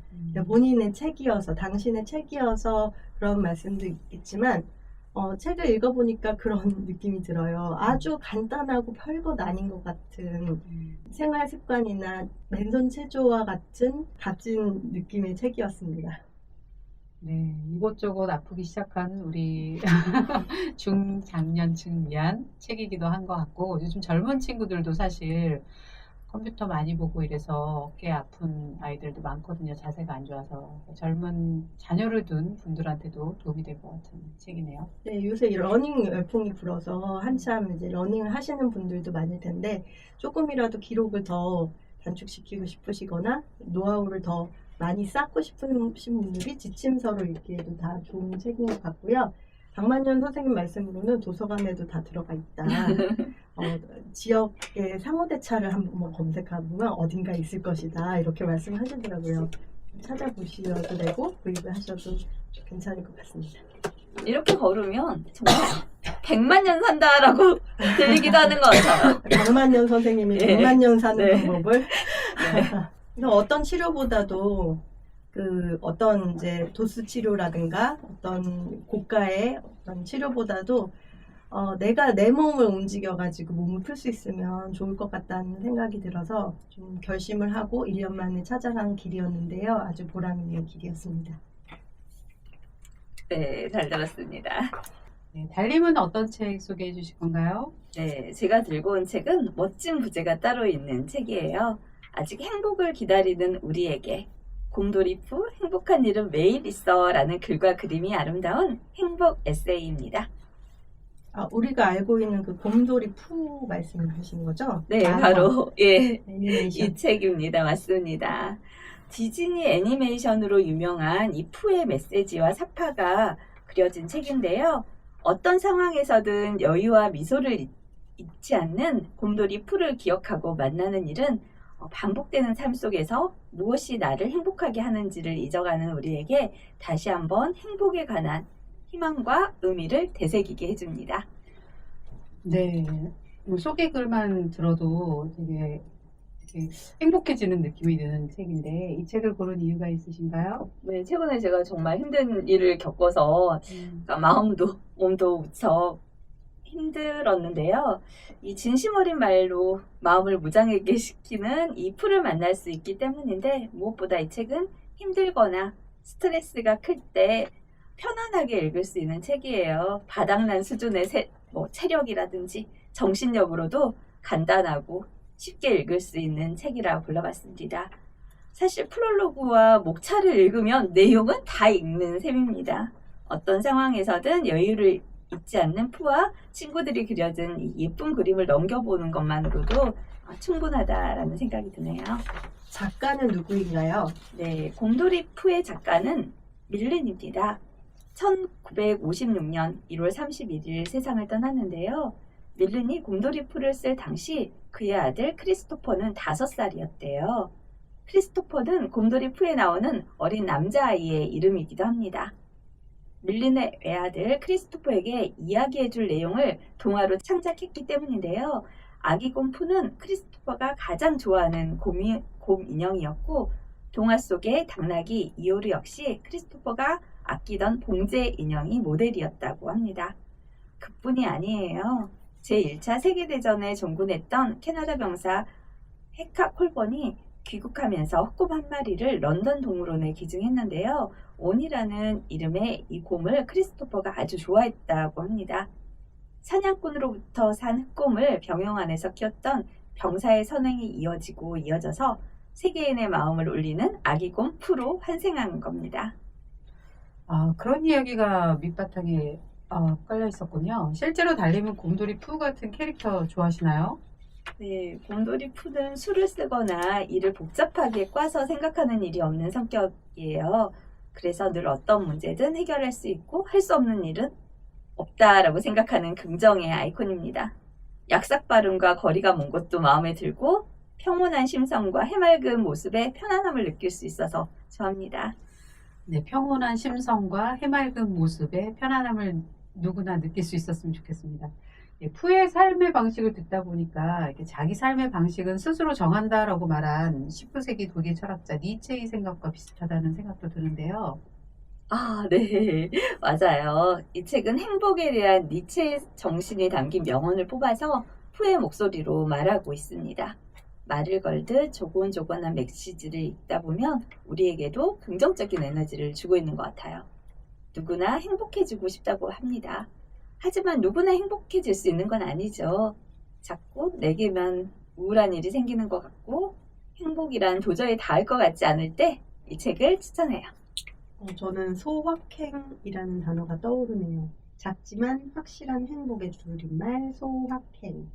본인의 책이어서 당신의 책이어서 그런 말씀도 있겠지만 책을 읽어보니까 그런 느낌이 들어요. 아주 간단하고 별것 아닌 것 같은 생활 습관이나 맨손 체조와 같은 값진 느낌의 책이었습니다. 네, 이곳저곳 아프기 시작한 우리 중장년층 위한 책이기도 한 것 같고, 요즘 젊은 친구들도 사실 컴퓨터 많이 보고 이래서 어깨 아픈 아이들도 많거든요. 자세가 안 좋아서. 젊은 자녀를 둔 분들한테도 도움이 될 것 같은 책이네요. 네, 요새 러닝 열풍이 불어서 한참 이제 러닝을 하시는 분들도 많을 텐데 조금이라도 기록을 더 단축시키고 싶으시거나 노하우를 더 많이 쌓고 싶으신 분들이 지침서로 읽기에도 다 좋은 책인 것 같고요. 강만년 선생님 말씀으로는 도서관에도 다 들어가 있다. 지역의 상호대차를 한번 검색해보면 어딘가 있을 것이다. 이렇게 말씀하시더라고요. 찾아보셔도 되고 구입을 하셔도 괜찮을 것 같습니다. 이렇게 걸으면 정말 100만 년 산다라고 들리기도 하는 것 같아요. 강만년 선생님이 네. 100만 년 사는 네. 방법을 그래서 어떤 치료보다도 그 어떤 이제 도수 치료라든가 어떤 고가의 어떤 치료보다도 내가 내 몸을 움직여가지고 몸을 풀 수 있으면 좋을 것 같다는 생각이 들어서 좀 결심을 하고 1년 만에 찾아간 길이었는데요. 아주 보람 있는 길이었습니다. 네, 잘 들었습니다. 네, 달님은 어떤 책 소개해 주실 건가요? 네, 제가 들고 온 책은 멋진 부제가 따로 있는 책이에요. 아직 행복을 기다리는 우리에게 곰돌이푸 행복한 일은 매일 있어 라는 글과 그림이 아름다운 행복 에세이입니다. 우리가 알고 있는 그 곰돌이 푸 말씀하시는 거죠? 네, 바로 예, 애니메이션. 이 책입니다. 맞습니다. 디즈니 애니메이션으로 유명한 이 푸의 메시지와 사파가 그려진 책인데요. 어떤 상황에서든 여유와 미소를 잊지 않는 곰돌이 푸를 기억하고 만나는 일은 반복되는 삶 속에서 무엇이 나를 행복하게 하는지를 잊어가는 우리에게 다시 한번 행복에 관한 희망과 의미를 되새기게 해줍니다. 네, 뭐 소개 글만 들어도 되게 행복해지는 느낌이 드는 책인데 이 책을 고른 이유가 있으신가요? 네, 최근에 제가 정말 힘든 일을 겪어서 마음도 몸도 무척 힘들었는데요. 이 진심 어린 말로 마음을 무장하게 시키는 이 풀을 만날 수 있기 때문인데 무엇보다 이 책은 힘들거나 스트레스가 클 때 편안하게 읽을 수 있는 책이에요. 바닥난 수준의 체력이라든지 정신력으로도 간단하고 쉽게 읽을 수 있는 책이라 불러봤습니다. 사실 프롤로그와 목차를 읽으면 내용은 다 읽는 셈입니다. 어떤 상황에서든 여유를 잊지 않는 푸와 친구들이 그려준 이 예쁜 그림을 넘겨보는 것만으로도 충분하다라는 생각이 드네요. 작가는 누구인가요? 네, 곰돌이 푸의 작가는 밀른입니다. 1956년 1월 31일 세상을 떠났는데요. 밀른이 곰돌이 푸를 쓸 당시 그의 아들 크리스토퍼는 5살이었대요. 크리스토퍼는 곰돌이 푸에 나오는 어린 남자아이의 이름이기도 합니다. 밀른의 외아들 크리스토퍼에게 이야기해줄 내용을 동화로 창작했기 때문인데요. 아기 곰 푸는 크리스토퍼가 가장 좋아하는 곰 인형이었고, 동화 속의 당나귀 이오르 역시 크리스토퍼가 아끼던 봉제 인형이 모델이었다고 합니다. 그뿐이 아니에요. 제1차 세계대전에 종군했던 캐나다 병사 헤카 콜번이 귀국하면서 흑곰 한 마리를 런던 동물원에 기증했는데요. 온이라는 이름의 이 곰을 크리스토퍼가 아주 좋아했다고 합니다. 사냥꾼으로부터 산 흑곰을 병영 안에서 키웠던 병사의 선행이 이어져서 세계인의 마음을 울리는 아기곰 푸로 환생한 겁니다. 그런 이야기가 밑바탕에 깔려 있었군요. 실제로 달님은 곰돌이 푸 같은 캐릭터 좋아하시나요? 네, 곰돌이 푸는 수를 쓰거나 일을 복잡하게 꽈서 생각하는 일이 없는 성격이에요. 그래서 늘 어떤 문제든 해결할 수 있고 할 수 없는 일은 없다라고 생각하는 긍정의 아이콘입니다. 약삭 발음과 거리가 먼 것도 마음에 들고 평온한 심성과 해맑은 모습에 편안함을 느낄 수 있어서 좋아합니다. 네, 평온한 심성과 해맑은 모습에 편안함을 누구나 느낄 수 있었으면 좋겠습니다. 네, 푸의 삶의 방식을 듣다 보니까 이렇게 자기 삶의 방식은 스스로 정한다라고 말한 19세기 독일 철학자 니체의 생각과 비슷하다는 생각도 드는데요. 네, 맞아요. 이 책은 행복에 대한 니체의 정신이 담긴 명언을 뽑아서 푸의 목소리로 말하고 있습니다. 말을 걸듯 조곤조곤한 메시지를 읽다 보면 우리에게도 긍정적인 에너지를 주고 있는 것 같아요. 누구나 행복해지고 싶다고 합니다. 하지만 누구나 행복해질 수 있는 건 아니죠. 자꾸 내게만 우울한 일이 생기는 것 같고 행복이란 도저히 닿을 것 같지 않을 때 이 책을 추천해요. 저는 소확행이라는 단어가 떠오르네요. 작지만 확실한 행복의 줄임말 소확행을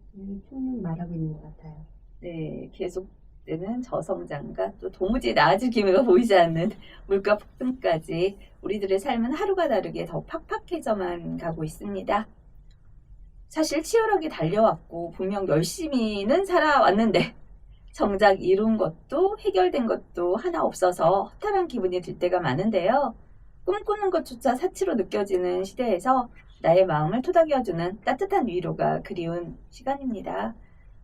푸는 말하고 있는 것 같아요. 네, 계속되는 저성장과 또 도무지 나아질 기미가 보이지 않는 물가 폭등까지 우리들의 삶은 하루가 다르게 더 팍팍해져만 가고 있습니다. 사실 치열하게 달려왔고 분명 열심히는 살아왔는데 정작 이룬 것도 해결된 것도 하나 없어서 허탈한 기분이 들 때가 많은데요. 꿈꾸는 것조차 사치로 느껴지는 시대에서 나의 마음을 토닥여주는 따뜻한 위로가 그리운 시간입니다.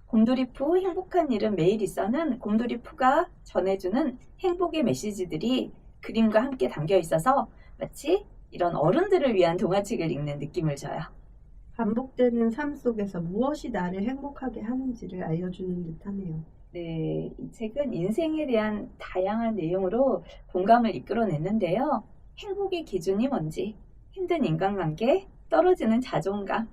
곰돌이 푸 행복한 일은 매일 있어는 곰돌이 푸가 전해주는 행복의 메시지들이 그림과 함께 담겨 있어서 마치 이런 어른들을 위한 동화책을 읽는 느낌을 줘요. 반복되는 삶 속에서 무엇이 나를 행복하게 하는지를 알려주는 듯하네요. 네, 이 책은 인생에 대한 다양한 내용으로 공감을 이끌어냈는데요. 행복의 기준이 뭔지, 힘든 인간관계, 떨어지는 자존감,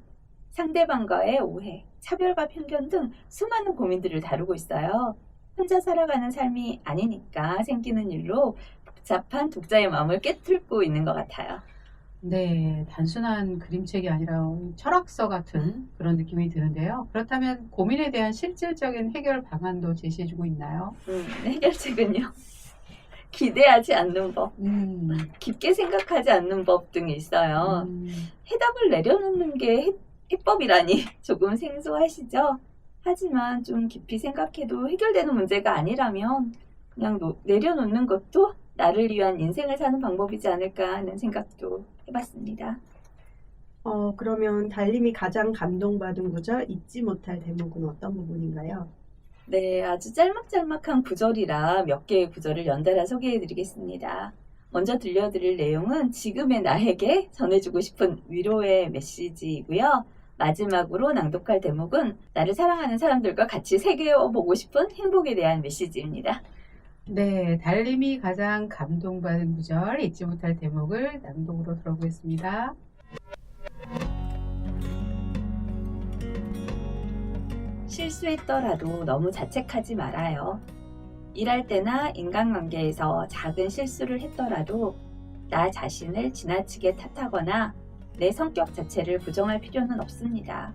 상대방과의 오해, 차별과 편견 등 수많은 고민들을 다루고 있어요. 혼자 살아가는 삶이 아니니까 생기는 일로 복잡한 독자의 마음을 꿰뚫고 있는 것 같아요. 네, 단순한 그림책이 아니라 철학서 같은 그런 느낌이 드는데요. 그렇다면 고민에 대한 실질적인 해결 방안도 제시해주고 있나요? 해결책은요. 기대하지 않는 법, 깊게 생각하지 않는 법 등이 있어요. 해답을 내려놓는 게 해법이라니 조금 생소하시죠? 하지만 좀 깊이 생각해도 해결되는 문제가 아니라면 그냥 내려놓는 것도 나를 위한 인생을 사는 방법이지 않을까 하는 생각도 해봤습니다. 그러면 달님이 가장 감동받은 구절, 잊지 못할 대목은 어떤 부분인가요? 네, 아주 짤막짤막한 구절이라 몇 개의 구절을 연달아 소개해드리겠습니다. 먼저 들려드릴 내용은 지금의 나에게 전해주고 싶은 위로의 메시지이고요. 마지막으로 낭독할 대목은 나를 사랑하는 사람들과 같이 새겨보고 싶은 행복에 대한 메시지입니다. 네, 달님이 가장 감동받은 구절, 잊지 못할 대목을 낭독으로 들어보겠습니다. 실수했더라도 너무 자책하지 말아요. 일할 때나 인간관계에서 작은 실수를 했더라도 나 자신을 지나치게 탓하거나 내 성격 자체를 부정할 필요는 없습니다.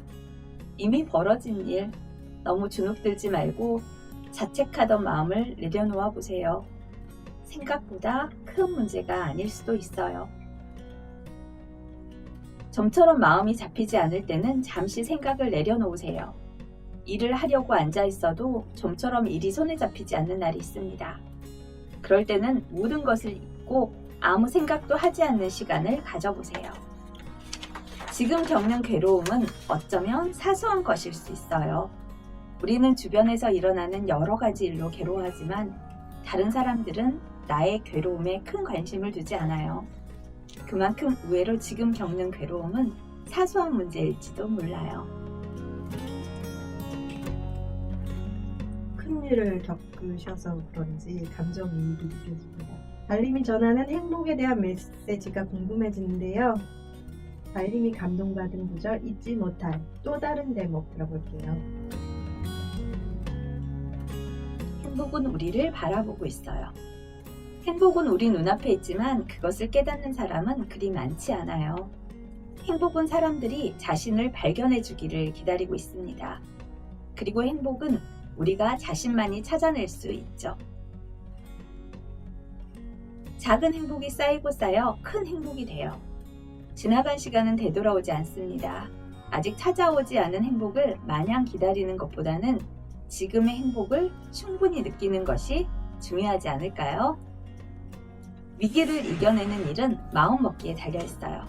이미 벌어진 일, 너무 주눅들지 말고 자책하던 마음을 내려놓아 보세요. 생각보다 큰 문제가 아닐 수도 있어요. 좀처럼 마음이 잡히지 않을 때는 잠시 생각을 내려놓으세요. 일을 하려고 앉아 있어도 좀처럼 일이 손에 잡히지 않는 날이 있습니다. 그럴 때는 모든 것을 잊고 아무 생각도 하지 않는 시간을 가져보세요. 지금 겪는 괴로움은 어쩌면 사소한 것일 수 있어요. 우리는 주변에서 일어나는 여러 가지 일로 괴로워하지만 다른 사람들은 나의 괴로움에 큰 관심을 두지 않아요. 그만큼 의외로 지금 겪는 괴로움은 사소한 문제일지도 몰라요. 큰 일을 겪으셔서 그런지 감정이입이 느껴집니다. 달님이 전하는 행복에 대한 메시지가 궁금해지는데요. 달님이 감동받은 구절 잊지 못할 또 다른 대목 들어볼게요. 행복은 우리를 바라보고 있어요. 행복은 우리 눈앞에 있지만 그것을 깨닫는 사람은 그리 많지 않아요. 행복은 사람들이 자신을 발견해 주기를 기다리고 있습니다. 그리고 행복은 우리가 자신만이 찾아낼 수 있죠. 작은 행복이 쌓이고 쌓여 큰 행복이 돼요. 지나간 시간은 되돌아오지 않습니다. 아직 찾아오지 않은 행복을 마냥 기다리는 것보다는 지금의 행복을 충분히 느끼는 것이 중요하지 않을까요? 위기를 이겨내는 일은 마음먹기에 달려있어요.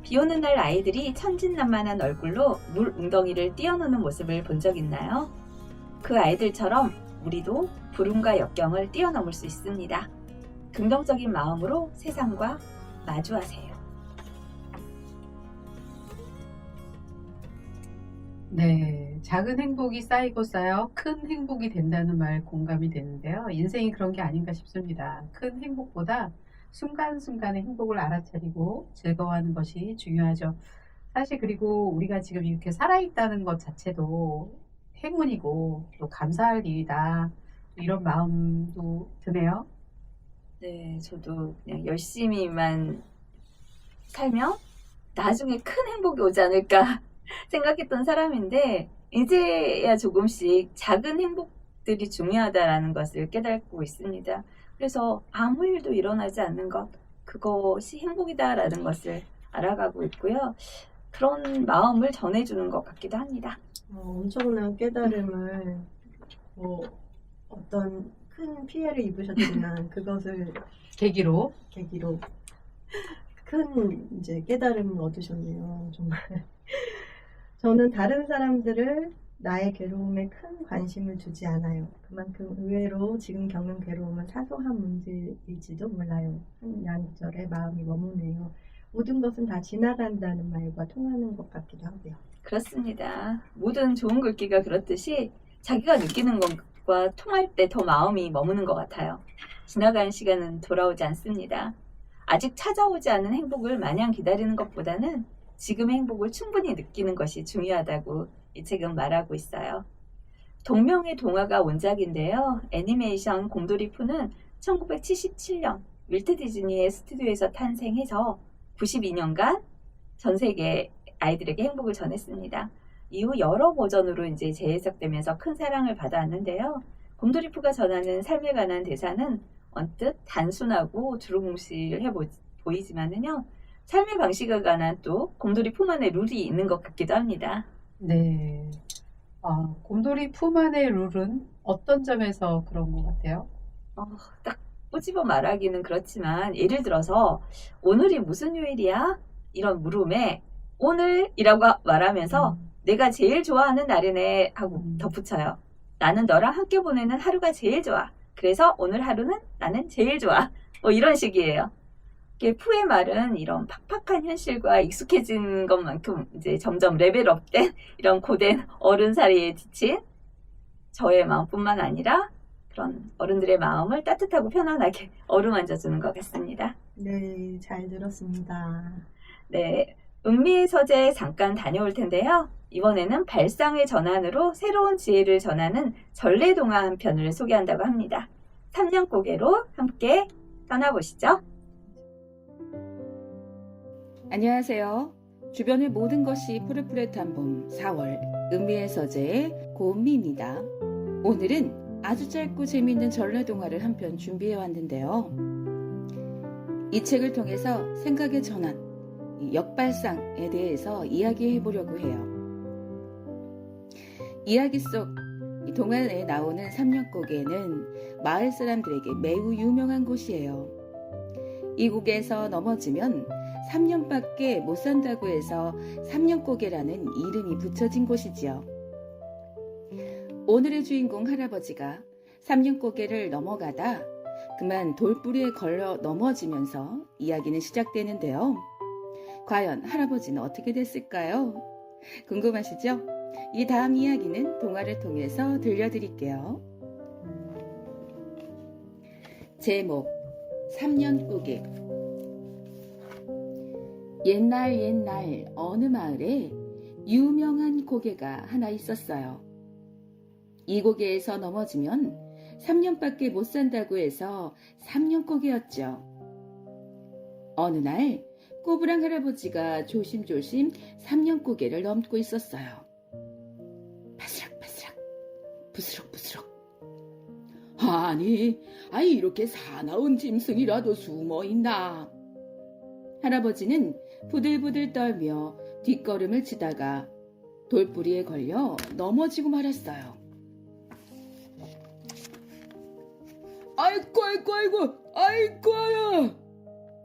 비 오는 날 아이들이 천진난만한 얼굴로 물 웅덩이를 뛰어노는 모습을 본 적 있나요? 그 아이들처럼 우리도 불운과 역경을 뛰어넘을 수 있습니다. 긍정적인 마음으로 세상과 마주하세요. 네, 작은 행복이 쌓이고 쌓여 큰 행복이 된다는 말 공감이 되는데요. 인생이 그런 게 아닌가 싶습니다. 큰 행복보다 순간순간의 행복을 알아차리고 즐거워하는 것이 중요하죠. 사실 그리고 우리가 지금 이렇게 살아있다는 것 자체도 행운이고 또 감사할 일이다. 이런 마음도 드네요. 네, 저도 그냥 열심히만 살면 나중에 큰 행복이 오지 않을까 생각했던 사람인데 이제야 조금씩 작은 행복들이 중요하다라는 것을 깨닫고 있습니다. 그래서 아무 일도 일어나지 않는 것, 그것이 행복이다라는 것을 알아가고 있고요. 그런 마음을 전해주는 것 같기도 합니다. 엄청난 깨달음을 어떤 큰 피해를 입으셨지만 그것을 계기로 계기로 큰 이제 깨달음을 얻으셨네요. 정말. 저는 다른 사람들을 나의 괴로움에 큰 관심을 두지 않아요. 그만큼 의외로 지금 겪는 괴로움은 사소한 문제일지도 몰라요. 한 양절에 마음이 머무네요. 모든 것은 다 지나간다는 말과 통하는 것 같기도 하고요. 그렇습니다. 모든 좋은 글귀가 그렇듯이 자기가 느끼는 것과 통할 때 더 마음이 머무는 것 같아요. 지나간 시간은 돌아오지 않습니다. 아직 찾아오지 않은 행복을 마냥 기다리는 것보다는 지금의 행복을 충분히 느끼는 것이 중요하다고 이 책은 말하고 있어요. 동명의 동화가 원작인데요. 애니메이션 곰돌이푸는 1977년 윌트 디즈니의 스튜디오에서 탄생해서 92년간 전 세계 아이들에게 행복을 전했습니다. 이후 여러 버전으로 이제 재해석되면서 큰 사랑을 받아왔는데요. 곰돌이푸가 전하는 삶에 관한 대사는 언뜻 단순하고 두루뭉실해 보이지만은요. 삶의 방식에 관한 또 곰돌이푸만의 룰이 있는 것 같기도 합니다. 네. 곰돌이푸만의 룰은 어떤 점에서 그런 것 같아요? 딱 꼬집어 말하기는 그렇지만 예를 들어서 오늘이 무슨 요일이야? 이런 물음에 오늘이라고 말하면서 내가 제일 좋아하는 날이네 하고 덧붙여요. 나는 너랑 함께 보내는 하루가 제일 좋아. 그래서 오늘 하루는 나는 제일 좋아. 이런 식이에요. 푸의 말은 이런 팍팍한 현실과 익숙해진 것만큼 이제 점점 레벨업된 이런 고된 어른살이에 지친 저의 마음뿐만 아니라 그런 어른들의 마음을 따뜻하고 편안하게 어루만져주는 것 같습니다. 네, 잘 들었습니다. 네, 은미의 서재에 잠깐 다녀올 텐데요. 이번에는 발상의 전환으로 새로운 지혜를 전하는 전래동화 한 편을 소개한다고 합니다. 3년 고개로 함께 떠나보시죠. 안녕하세요. 주변의 모든 것이 푸릇푸릇한 봄 4월 은미의 서재의 고은미입니다. 오늘은 아주 짧고 재미있는 전래동화를 한 편 준비해 왔는데요. 이 책을 통해서 생각의 전환, 역발상에 대해서 이야기해 보려고 해요. 이야기 속 동화에 나오는 삼년고개는 마을 사람들에게 매우 유명한 곳이에요. 이 고개에서 넘어지면 3년밖에 못 산다고 해서 삼년고개라는 이름이 붙여진 곳이지요. 오늘의 주인공 할아버지가 삼년고개를 넘어가다 그만 돌뿌리에 걸려 넘어지면서 이야기는 시작되는데요. 과연 할아버지는 어떻게 됐을까요? 궁금하시죠? 이 다음 이야기는 동화를 통해서 들려드릴게요. 제목 3년고개. 옛날 어느 마을에 유명한 고개가 하나 있었어요. 이 고개에서 넘어지면 3년밖에 못 산다고 해서 3년고개였죠. 어느 날 꼬부랑 할아버지가 조심조심 3년고개를 넘고 있었어요. 바스락바스락, 부스럭부스럭. 아니 이렇게 사나운 짐승이라도 숨어있나. 할아버지는 부들부들 떨며 뒷걸음을 치다가 돌뿌리에 걸려 넘어지고 말았어요. 아이고야!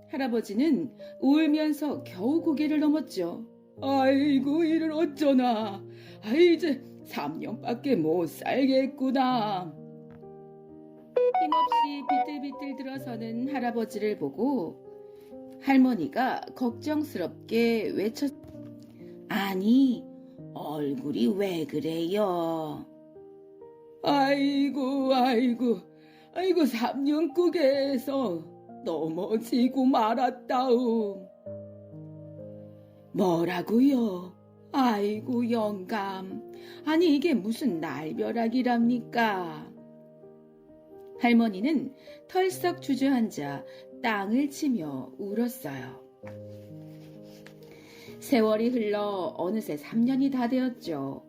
할아버지는 울면서 겨우 고개를 넘었죠. 아이고, 이를 어쩌나. 이제 3년밖에 못 살겠구나. 힘없이 비틀비틀 들어서는 할아버지를 보고 할머니가 걱정스럽게 외쳤. 아니, 얼굴이 왜 그래요? 아이고, 3년고개에서 넘어지고 말았다우. 뭐라고요? 아이고, 영감. 아니, 이게 무슨 날벼락이랍니까? 할머니는 털썩 주저앉아 땅을 치며 울었어요. 세월이 흘러 어느새 3년이 다 되었죠.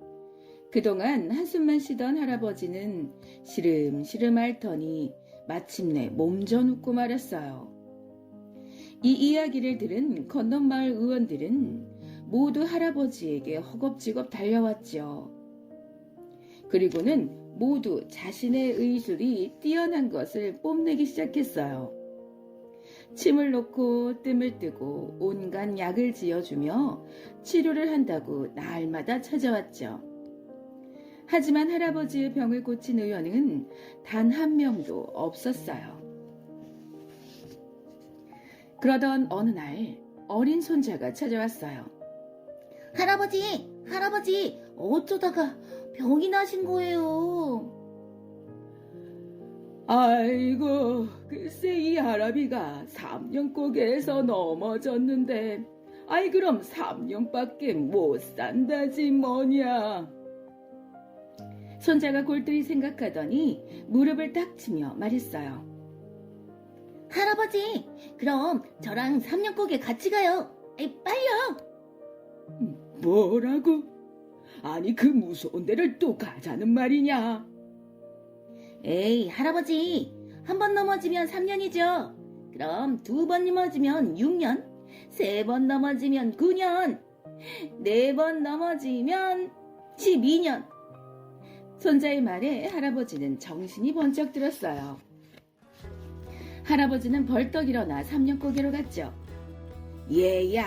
그동안 한숨만 쉬던 할아버지는 시름시름 앓더니 마침내 몸져 눕고 말았어요. 이 이야기를 들은 건넌마을 의원들은 모두 할아버지에게 허겁지겁 달려왔죠. 그리고는 모두 자신의 의술이 뛰어난 것을 뽐내기 시작했어요. 침을 놓고 뜸을 뜨고 온갖 약을 지어주며 치료를 한다고 날마다 찾아왔죠. 하지만 할아버지의 병을 고친 의원은 단 한 명도 없었어요. 그러던 어느 날 어린 손자가 찾아왔어요. 할아버지, 어쩌다가 병이 나신 거예요? 아이고, 글쎄 이 할아비가 3년고개에서 넘어졌는데, 그럼 3년밖에 못 산다지 뭐냐. 손자가 골똘히 생각하더니 무릎을 딱 치며 말했어요. 할아버지, 그럼 저랑 3년고개 같이 가요. 빨리요. 뭐라고? 아니, 그 무서운 데를 또 가자는 말이냐? 에이, 할아버지, 한 번 넘어지면 3년이죠. 그럼 2번 넘어지면 6년, 3번 넘어지면 9년, 4번 넘어지면 12년. 손자의 말에 할아버지는 정신이 번쩍 들었어요. 할아버지는 벌떡 일어나 3년고개로 갔죠. 얘야,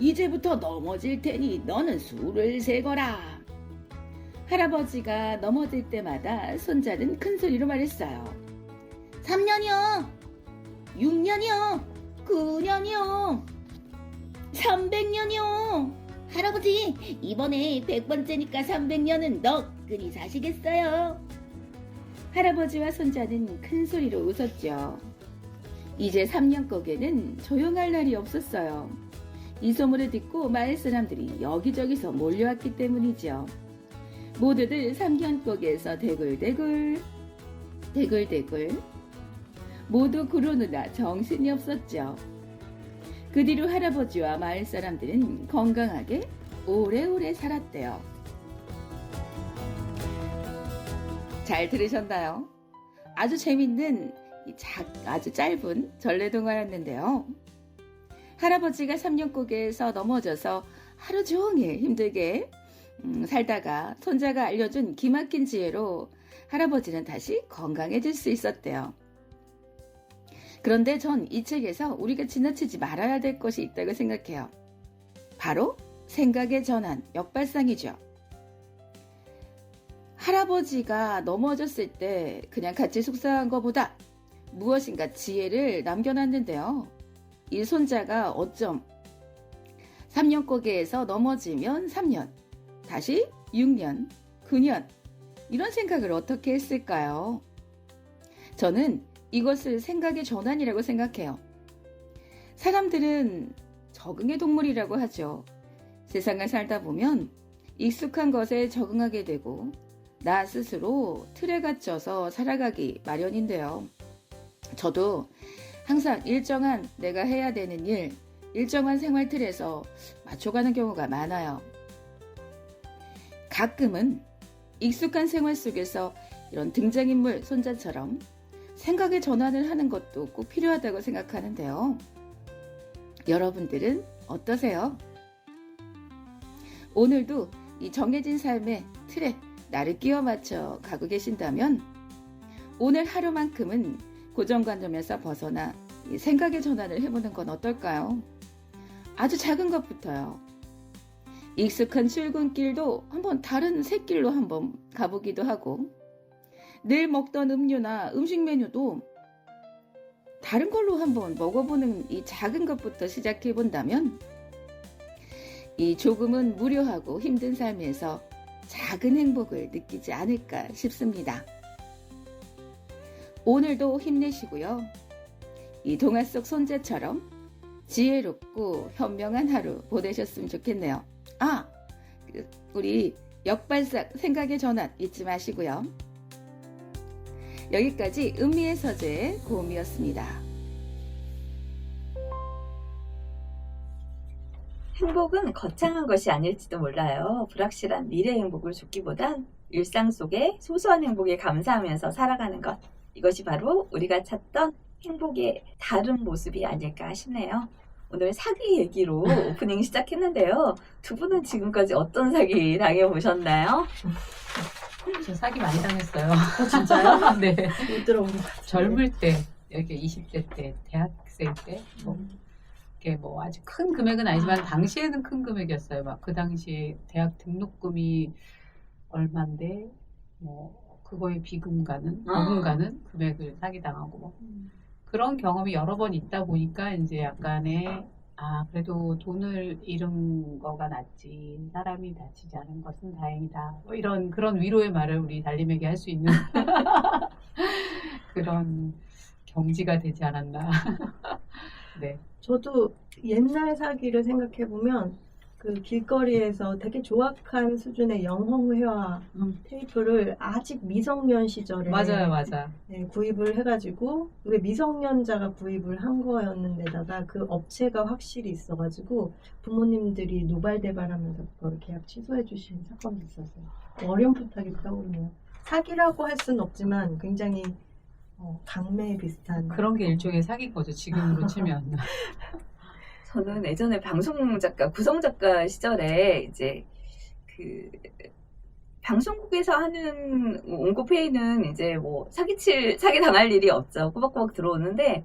이제부터 넘어질 테니 너는 수를 세거라. 할아버지가 넘어질 때마다 손자는 큰 소리로 말했어요. 3년이요, 6년이요, 9년이요, 300년이요. 할아버지, 이번에 100번째니까 300년은 너끈히 사시겠어요. 할아버지와 손자는 큰 소리로 웃었죠. 이제 3년고개는 조용할 날이 없었어요. 이 소문을 듣고 마을 사람들이 여기저기서 몰려왔기 때문이죠. 모두들 3년고개에서 대굴대굴 모두 구르느라 정신이 없었죠. 그 뒤로 할아버지와 마을 사람들은 건강하게 오래오래 살았대요. 잘 들으셨나요? 아주 재밌는 아주 짧은 전래동화였는데요. 할아버지가 삼년고개에서 넘어져서 하루 종일 힘들게 살다가 손자가 알려준 기막힌 지혜로 할아버지는 다시 건강해질 수 있었대요. 그런데 전 이 책에서 우리가 지나치지 말아야 될 것이 있다고 생각해요. 바로 생각의 전환, 역발상이죠. 할아버지가 넘어졌을 때 그냥 같이 속상한 것보다 무엇인가 지혜를 남겨놨는데요. 이 손자가 어쩜 3년고개에서 넘어지면 3년, 다시 6년, 9년 이런 생각을 어떻게 했을까요? 저는 이것을 생각의 전환이라고 생각해요. 사람들은 적응의 동물이라고 하죠. 세상을 살다 보면 익숙한 것에 적응하게 되고 나 스스로 틀에 갇혀서 살아가기 마련인데요. 저도 항상 일정한 내가 해야 되는 일, 일정한 생활 틀에서 맞춰가는 경우가 많아요. 가끔은 익숙한 생활 속에서 이런 등장인물 손자처럼 생각의 전환을 하는 것도 꼭 필요하다고 생각하는데요. 여러분들은 어떠세요? 오늘도 이 정해진 삶의 틀에 나를 끼워 맞춰 가고 계신다면 오늘 하루만큼은 고정관념에서 벗어나 이 생각의 전환을 해보는 건 어떨까요? 아주 작은 것부터요. 익숙한 출근길도 한번 다른 새 길로 한번 가보기도 하고 늘 먹던 음료나 음식 메뉴도 다른 걸로 한번 먹어보는 이 작은 것부터 시작해 본다면 이 조금은 무료하고 힘든 삶에서 작은 행복을 느끼지 않을까 싶습니다. 오늘도 힘내시고요. 이 동화 속 손자처럼 지혜롭고 현명한 하루 보내셨으면 좋겠네요. 우리 역발상 생각의 전환 잊지 마시고요. 여기까지 은미의 서재 고음이었습니다. 행복은 거창한 것이 아닐지도 몰라요. 불확실한 미래 행복을 쫓기보단 일상 속의 소소한 행복에 감사하면서 살아가는 것. 이것이 바로 우리가 찾던 행복의 다른 모습이 아닐까 싶네요. 오늘 사기 얘기로 오프닝 시작했는데요. 두 분은 지금까지 어떤 사기 당해보셨나요? 저 사기 많이 당했어요. 진짜요? 네. 못 들어본 것 같아요. 젊을 때, 이렇게 20대 때, 대학생 때, 이렇게 뭐 아주 큰 금액은 아니지만 당시에는 큰 금액이었어요. 막 그 당시에 대학 등록금이 얼마인데, 뭐 그거에 비금가는, 버금가는 금액을 사기당하고 뭐. 그런 경험이 여러 번 있다 보니까 이제 약간의 그래도 돈을 잃은 거가 낫지 사람이 다치지 않은 것은 다행이다 뭐 이런 그런 위로의 말을 우리 달님에게 할 수 있는 그런 경지가 되지 않았나. 네. 저도 옛날 사기를 생각해보면 그 길거리에서 되게 조악한 수준의 영혼회화 테이프를 아직 미성년 시절에 맞아. 네, 구입을 해가지고 그게 미성년자가 구입을 한 거였는데다가 그 업체가 확실히 있어가지고 부모님들이 노발대발하면서 그걸 계약 취소해 주신 사건도 있었어요. 어렴풋하게 떠오르네요. 사기라고 할 수는 없지만 굉장히 강매 비슷한 그런 게 일종의 사기인 거죠. 지금으로 치면. 저는 예전에 방송 작가, 구성 작가 시절에 이제 그 방송국에서 하는 온고페이는 이제 뭐 사기 당할 일이 없죠. 꼬박꼬박 들어오는데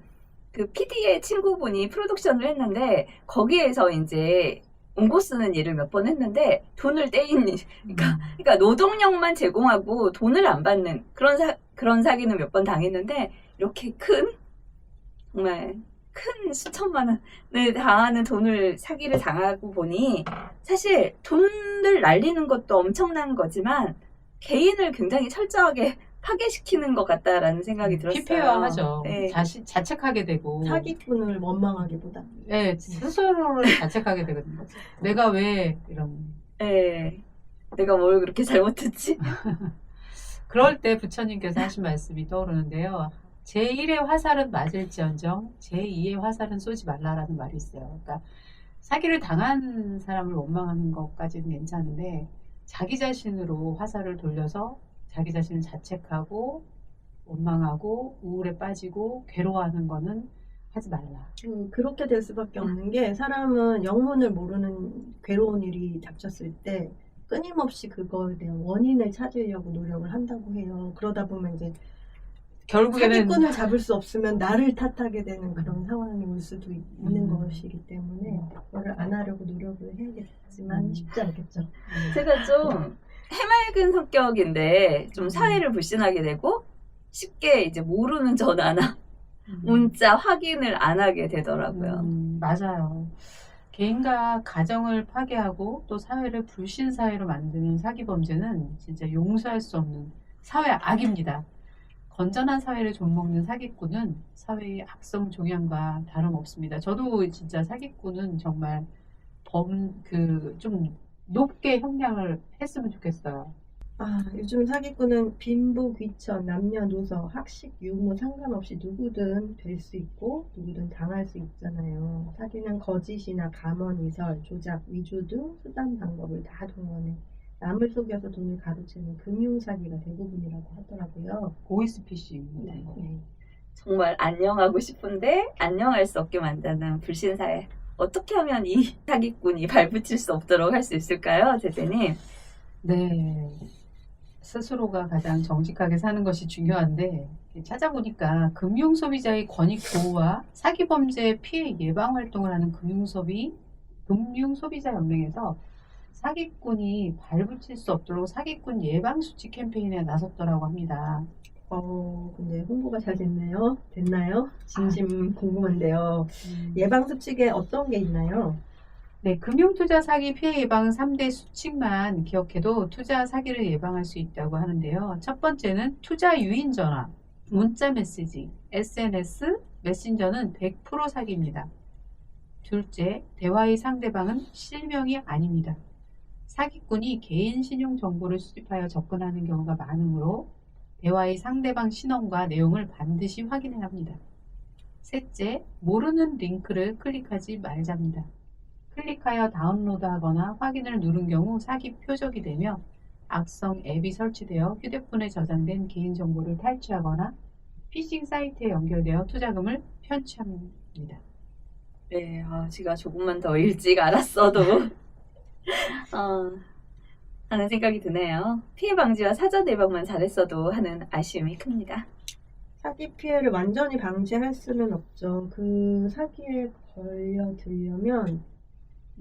그 PD의 친구분이 프로덕션을 했는데 거기에서 이제 온고 쓰는 일을 몇 번 했는데 돈을 떼인 그러니까 노동력만 제공하고 돈을 안 받는 그런 사기는 몇 번 당했는데 이렇게 정말 큰 수천만 원을 당하는 사기를 당하고 보니 사실 돈을 날리는 것도 엄청난 거지만 개인을 굉장히 철저하게 파괴시키는 것 같다라는 생각이 들었어요. 피폐화하죠. 네. 자책하게 되고. 사기꾼을 원망하기보다. 네, 스스로를 자책하게 되거든요. 내가 왜 이런. 네, 내가 뭘 그렇게 잘못했지? 그럴 때 부처님께서 하신 말씀이 떠오르는데요. 제1의 화살은 맞을지언정 제2의 화살은 쏘지 말라라는 말이 있어요. 그러니까 사기를 당한 사람을 원망하는 것까지는 괜찮은데 자기 자신으로 화살을 돌려서 자기 자신을 자책하고 원망하고 우울에 빠지고 괴로워하는 거는 하지 말라. 그렇게 될 수밖에 없는 게 사람은 영문을 모르는 괴로운 일이 닥쳤을 때 끊임없이 그거에 대한 원인을 찾으려고 노력을 한다고 해요. 그러다 보면 이제 결국에는 사기꾼을 잡을 수 없으면 나를 탓하게 되는 그런 상황이 올 수도 있는 것이기 때문에 그거를 안 하려고 노력을 해야겠지만 쉽지 않겠죠. 제가 좀 해맑은 성격인데 좀 사회를 불신하게 되고 쉽게 이제 모르는 전화나 문자 확인을 안 하게 되더라고요. 맞아요. 개인과 가정을 파괴하고 또 사회를 불신 사회로 만드는 사기 범죄는 진짜 용서할 수 없는 사회 악입니다. 건전한 사회를 좀먹는 사기꾼은 사회의 악성 종양과 다름없습니다. 저도 진짜 사기꾼은 정말 좀 높게 형량을 했으면 좋겠어요. 요즘 사기꾼은 빈부, 귀천, 남녀노소, 학식, 유무 상관없이 누구든 될 수 있고 누구든 당할 수 있잖아요. 사기는 거짓이나 감언이설, 조작, 위조 등 수단 방법을 다 동원해 남을 속여서 돈을 가로채는 금융사기가 대부분이라고 하더라고요. 보이스피싱. 네. 정말 안녕하고 싶은데 안녕할 수 없게 만드는 불신사회. 어떻게 하면 이 사기꾼이 발붙일 수 없도록 할 수 있을까요, 제재님? 네. 스스로가 가장 정직하게 사는 것이 중요한데 찾아보니까 금융소비자의 권익 보호와 사기범죄 피해 예방 활동을 하는 금융소비자연맹에서 사기꾼이 발붙일 수 없도록 사기꾼 예방수칙 캠페인에 나섰더라고 합니다. 근데 홍보가 잘 됐나요? 진심 궁금한데요. 예방수칙에 어떤 게 있나요? 네, 금융투자 사기 피해 예방 3대 수칙만 기억해도 투자 사기를 예방할 수 있다고 하는데요. 첫 번째는 투자 유인 전화, 문자 메시지, SNS, 메신저는 100% 사기입니다. 둘째, 대화의 상대방은 실명이 아닙니다. 사기꾼이 개인 신용 정보를 수집하여 접근하는 경우가 많으므로 대화의 상대방 신원과 내용을 반드시 확인해야 합니다. 셋째, 모르는 링크를 클릭하지 말자입니다. 클릭하여 다운로드하거나 확인을 누른 경우 사기 표적이 되며 악성 앱이 설치되어 휴대폰에 저장된 개인정보를 탈취하거나 피싱 사이트에 연결되어 투자금을 편취합니다. 네, 제가 조금만 더 일찍 알았어도 하는 생각이 드네요. 피해 방지와 사전 예방만 잘했어도 하는 아쉬움이 큽니다. 사기 피해를 완전히 방지할 수는 없죠. 그 사기에 걸려들려면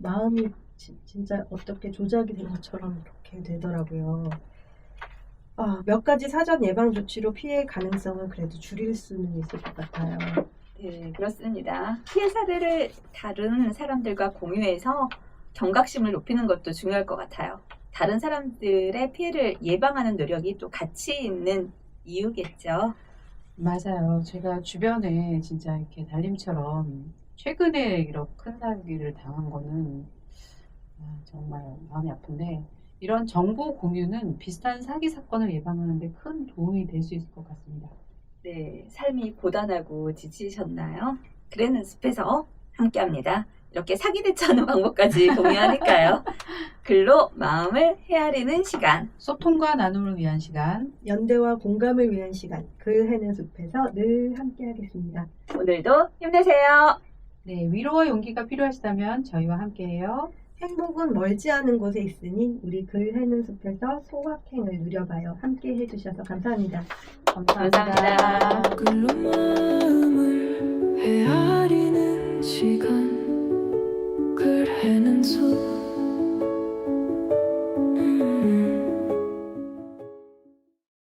마음이 진짜 어떻게 조작이 된 것처럼 그렇게 되더라고요. 몇 가지 사전 예방 조치로 피해 가능성을 그래도 줄일 수는 있을 것 같아요. 네, 그렇습니다. 피해 사례를 다른 사람들과 공유해서 경각심을 높이는 것도 중요할 것 같아요. 다른 사람들의 피해를 예방하는 노력이 또 가치 있는 이유겠죠. 맞아요. 제가 주변에 진짜 이렇게 달님처럼 최근에 이렇게 큰 사기를 당한 거는 정말 마음이 아픈데 이런 정보 공유는 비슷한 사기 사건을 예방하는 데 큰 도움이 될 수 있을 것 같습니다. 네, 삶이 고단하고 지치셨나요? 그래는 숲에서 함께합니다. 이렇게 사기 대처하는 방법까지 공유하니까요. 글로 마음을 헤아리는 시간. 소통과 나눔을 위한 시간. 연대와 공감을 위한 시간. 글 해는 숲에서 늘 함께하겠습니다. 오늘도 힘내세요. 네, 위로와 용기가 필요하시다면 저희와 함께해요. 행복은 멀지 않은 곳에 있으니 우리 글 해는 숲에서 소확행을 누려봐요. 함께 해주셔서 감사합니다. 감사합니다. 글로 마음을 헤아리는 시간 글 해는 숲